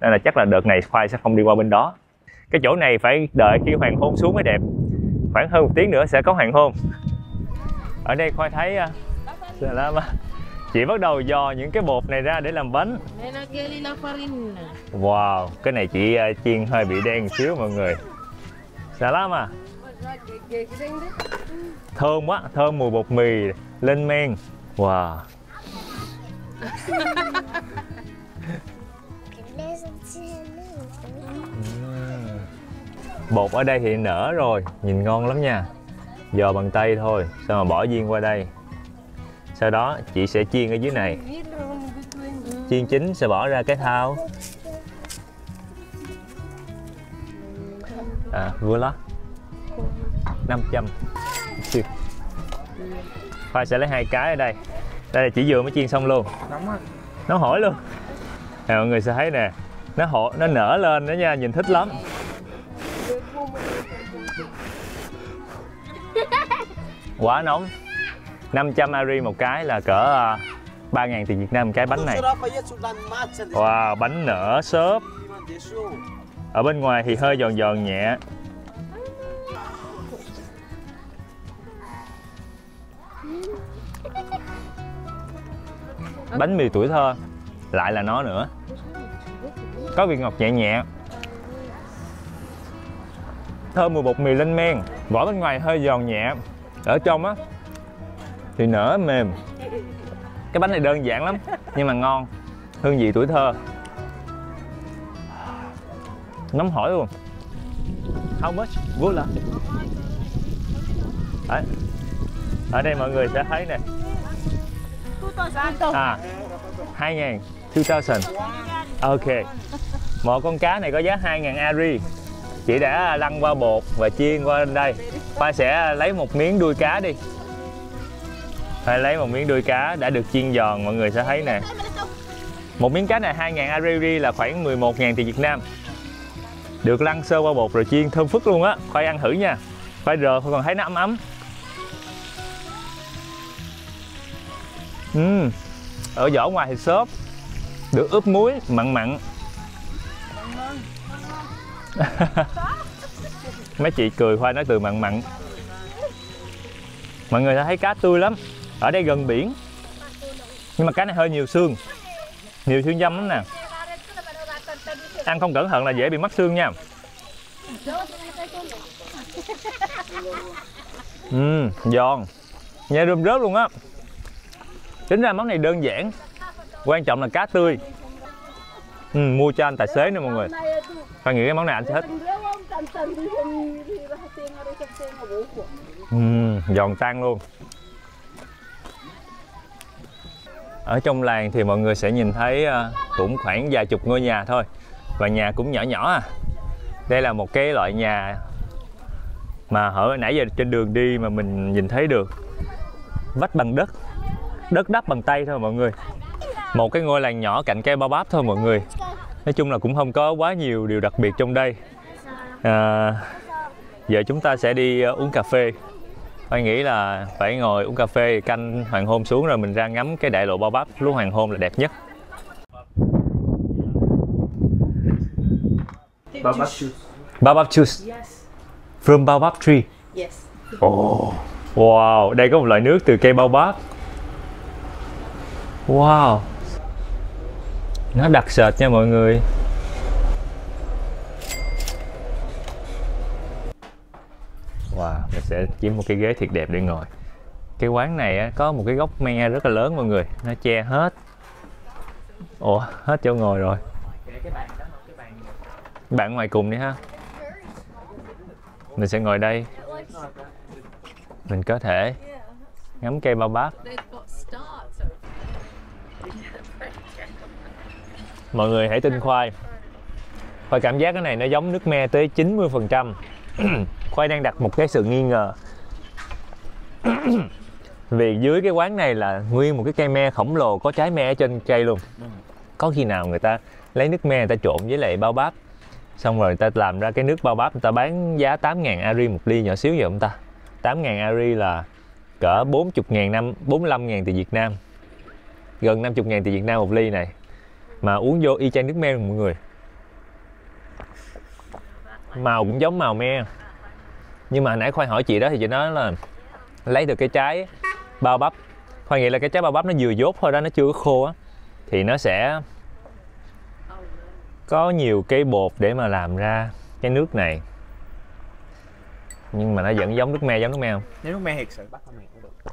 nên là chắc là đợt này Khoai sẽ không đi qua bên đó. Cái chỗ này phải đợi khi hoàng hôn xuống mới đẹp. Khoảng hơn 1 tiếng nữa sẽ có hoàng hôn. Ở đây Khoai thấy chị bắt đầu dò những cái bột này ra để làm bánh. Wow, cái này chị chiên hơi bị đen một xíu mọi người. Salama. Thơm quá, thơm mùi bột mì lên men. Wow. Bột ở đây thì nở rồi, nhìn ngon lắm nha. Dò bằng tay thôi, xong rồi bỏ viên qua đây. Sau đó chị sẽ chiên ở dưới này. Chiên chín sẽ bỏ ra cái thau. Vừa lót 500. Khoai sẽ lấy 2 cái ở đây. Đây là chỉ vừa mới chiên xong luôn. Nó hổi luôn. Mọi người sẽ thấy nè, nó nở lên đó nha, nhìn thích lắm. Quá nóng. 500 ari một cái là cỡ 3.000 tiền Việt Nam cái bánh này. Wow, bánh nở xốp. Ở bên ngoài thì hơi giòn giòn nhẹ. Bánh mì tuổi thơ, lại là nó nữa. Có vị ngọt nhẹ nhẹ. Thơm mùi bột mì lên men. Vỏ bên ngoài hơi giòn nhẹ. Ở trong á thì nở mềm. Cái bánh này đơn giản lắm nhưng mà ngon. Hương vị tuổi thơ. Nóng hổi luôn. How much? Good là. Đấy. Ở đây mọi người sẽ thấy nè. 2.000. 2.000. Ok. Một con cá này có giá 2.000 ari. Chị đã lăn qua bột và chiên qua đây. Khoai sẽ lấy một miếng đuôi cá đi. Khoai lấy một miếng đuôi cá đã được chiên giòn, mọi người sẽ thấy nè. Một miếng cá này 2.000 ari là khoảng 11.000 tiền Việt Nam. Được lăn sơ qua bột rồi chiên thơm phức luôn á. Khoai ăn thử nha. Khoai rờ Khoai còn thấy nó ấm ấm. Ở vỏ ngoài thì xốp, được ướp muối mặn mặn. Mấy chị cười Khoai nói từ mặn mặn. Mọi người đã thấy cá tươi lắm. Ở đây gần biển. Nhưng mà cá này hơi nhiều xương. Nhiều xương dâm lắm nè. Ăn không cẩn thận là dễ bị mắc xương nha. Giòn. Nghe rơm rớp luôn á. Tính ra món này đơn giản. Quan trọng là cá tươi. Mua cho anh tài xế nữa mọi người. Khoai nghĩ cái món này anh sẽ thích. Giòn tan luôn. Ở trong làng thì mọi người sẽ nhìn thấy cũng khoảng vài chục ngôi nhà thôi. Và nhà cũng nhỏ nhỏ à. Đây là một cái loại nhà mà hồi nãy giờ trên đường đi mà mình nhìn thấy được. Vách bằng đất. Đất đắp bằng tay thôi mọi người. Một cái ngôi làng nhỏ cạnh cây baobab thôi mọi người. Nói chung là cũng không có quá nhiều điều đặc biệt trong đây. Giờ chúng ta sẽ đi uống cà phê. Khoai nghĩ là phải ngồi uống cà phê canh hoàng hôn xuống rồi mình ra ngắm cái đại lộ Bao Bắp lúc hoàng hôn là đẹp nhất. Baobab juice. Baobab juice. Yes. From Baobab tree. Yes. Oh. Wow, đây có một loại nước từ cây Baobab. Wow. Nó đặc sệt nha mọi người. Wow, mình sẽ kiếm một cái ghế thiệt đẹp để ngồi. Cái quán này á, có một cái gốc me rất là lớn mọi người, nó che hết. Ủa, hết chỗ ngồi rồi. Bạn ngoài cùng đi ha. Mình sẽ ngồi đây. Mình có thể ngắm cây Baobab. Mọi người hãy tin Khoai. Khoai cảm giác cái này nó giống nước me tới 90%. Khoai đang đặt một cái sự nghi ngờ. Vì dưới cái quán này là nguyên một cái cây me khổng lồ, có trái me ở trên cây luôn. Có khi nào người ta lấy nước me người ta trộn với lại Baobab, xong rồi người ta làm ra cái nước Baobab, người ta bán giá 8.000 Ari một ly nhỏ xíu vậy không ta? 8.000 Ari là cỡ 45.000 tiền Việt Nam. Gần 50.000 tiền Việt Nam một ly này. Mà uống vô y chang nước me luôn mọi người. Màu cũng giống màu me. Nhưng mà hồi nãy Khoai hỏi chị đó thì chị nói là lấy được cái trái Baobab. Khoai nghĩ là cái trái Baobab nó vừa dốt thôi đó, nó chưa có khô á, thì nó sẽ có nhiều cái bột để mà làm ra cái nước này. Nhưng mà nó vẫn giống nước me không? Nếu nước me thiệt sự bắt con này cũng được.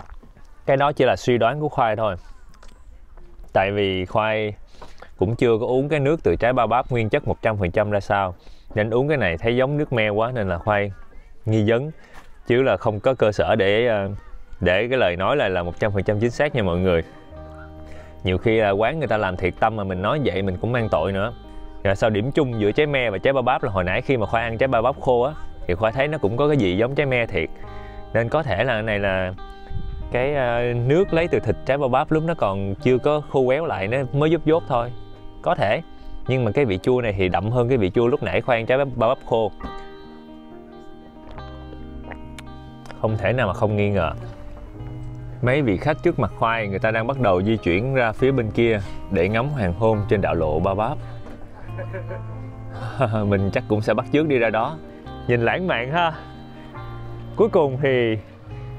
Cái đó chỉ là suy đoán của Khoai thôi. Tại vì Khoai cũng chưa có uống cái nước từ trái Baobab nguyên chất 100% ra sao, nên uống cái này thấy giống nước me quá nên là Khoai nghi vấn, chứ là không có cơ sở để cái lời nói là 100% chính xác nha mọi người. Nhiều khi là quán người ta làm thiệt tâm mà mình nói vậy mình cũng mang tội nữa. Rồi sao điểm chung giữa trái me và trái Baobab là hồi nãy khi mà Khoai ăn trái Baobab khô á thì Khoai thấy nó cũng có cái gì giống trái me thiệt. Nên có thể là cái này là cái nước lấy từ thịt trái Baobab lúc nó còn chưa có khô quéo lại, nó mới dốt thôi. Có thể. Nhưng mà cái vị chua này thì đậm hơn cái vị chua lúc nãy Khoai ăn trái Baobab khô. Không thể nào mà không nghi ngờ. Mấy vị khách trước mặt Khoai người ta đang bắt đầu di chuyển ra phía bên kia để ngắm hoàng hôn trên đạo lộ Baobab. Mình chắc cũng sẽ bắt chước đi ra đó. Nhìn lãng mạn ha. Cuối cùng thì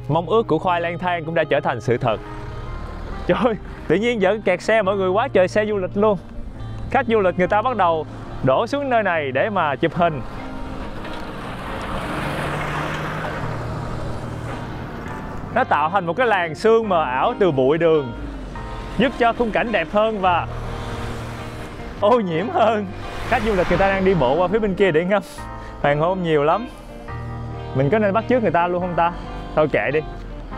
mong ước của Khoai lang thang cũng đã trở thành sự thật. Trời ơi, tự nhiên vẫn kẹt xe mọi người, quá trời xe du lịch luôn. Khách du lịch người ta bắt đầu đổ xuống nơi này để mà chụp hình. Nó tạo thành một cái làn sương mờ ảo từ bụi đường, giúp cho khung cảnh đẹp hơn và ô nhiễm hơn. Khách du lịch người ta đang đi bộ qua phía bên kia để ngắm hoàng hôn nhiều lắm. Mình có nên bắt chước người ta luôn không ta? Thôi kệ đi.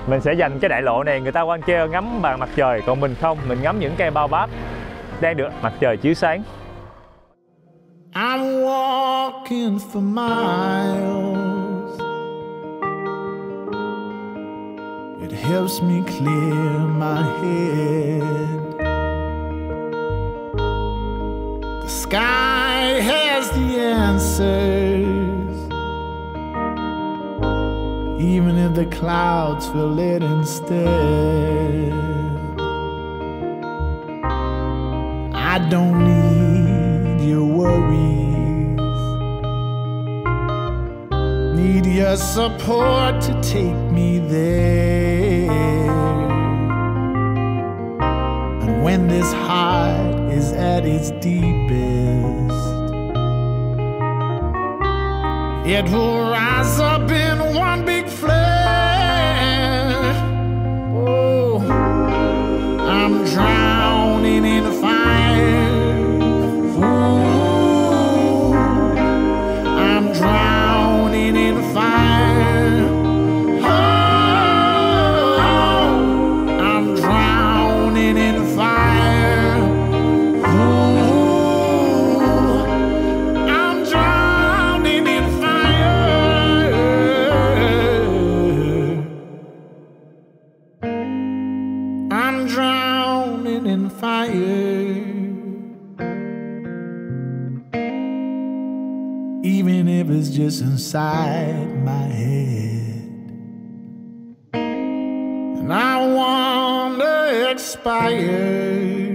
Mình sẽ dành cái đại lộ này người ta qua kia ngắm bàn mặt trời, còn mình không, mình ngắm những cây Baobab đang được mặt trời chiếu sáng. I'm walking for miles. It helps me clear my head. The sky has the answers, even if the clouds fill it instead. I don't need your worries, need your support to take me there. And when this heart is at its deepest, it will rise up in one big flare. Oh, I'm drowning in a fire. Ooh, I'm drowning in a fire. Oh, I'm drowning in a fire. Ooh, I'm drowning in fire. I'm drowning in fire. Even if it's just inside my head. expire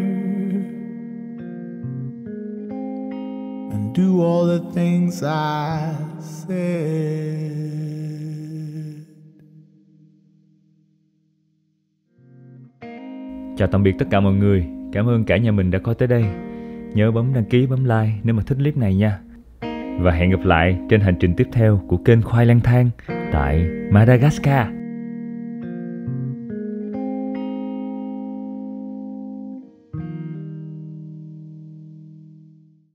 and do all the things I said. Chào tạm biệt tất cả mọi người. Cảm ơn cả nhà mình đã coi tới đây. Nhớ bấm đăng ký, bấm like nếu mà thích clip này nha. Và hẹn gặp lại trên hành trình tiếp theo của kênh Khoai Lang Thang tại Madagascar.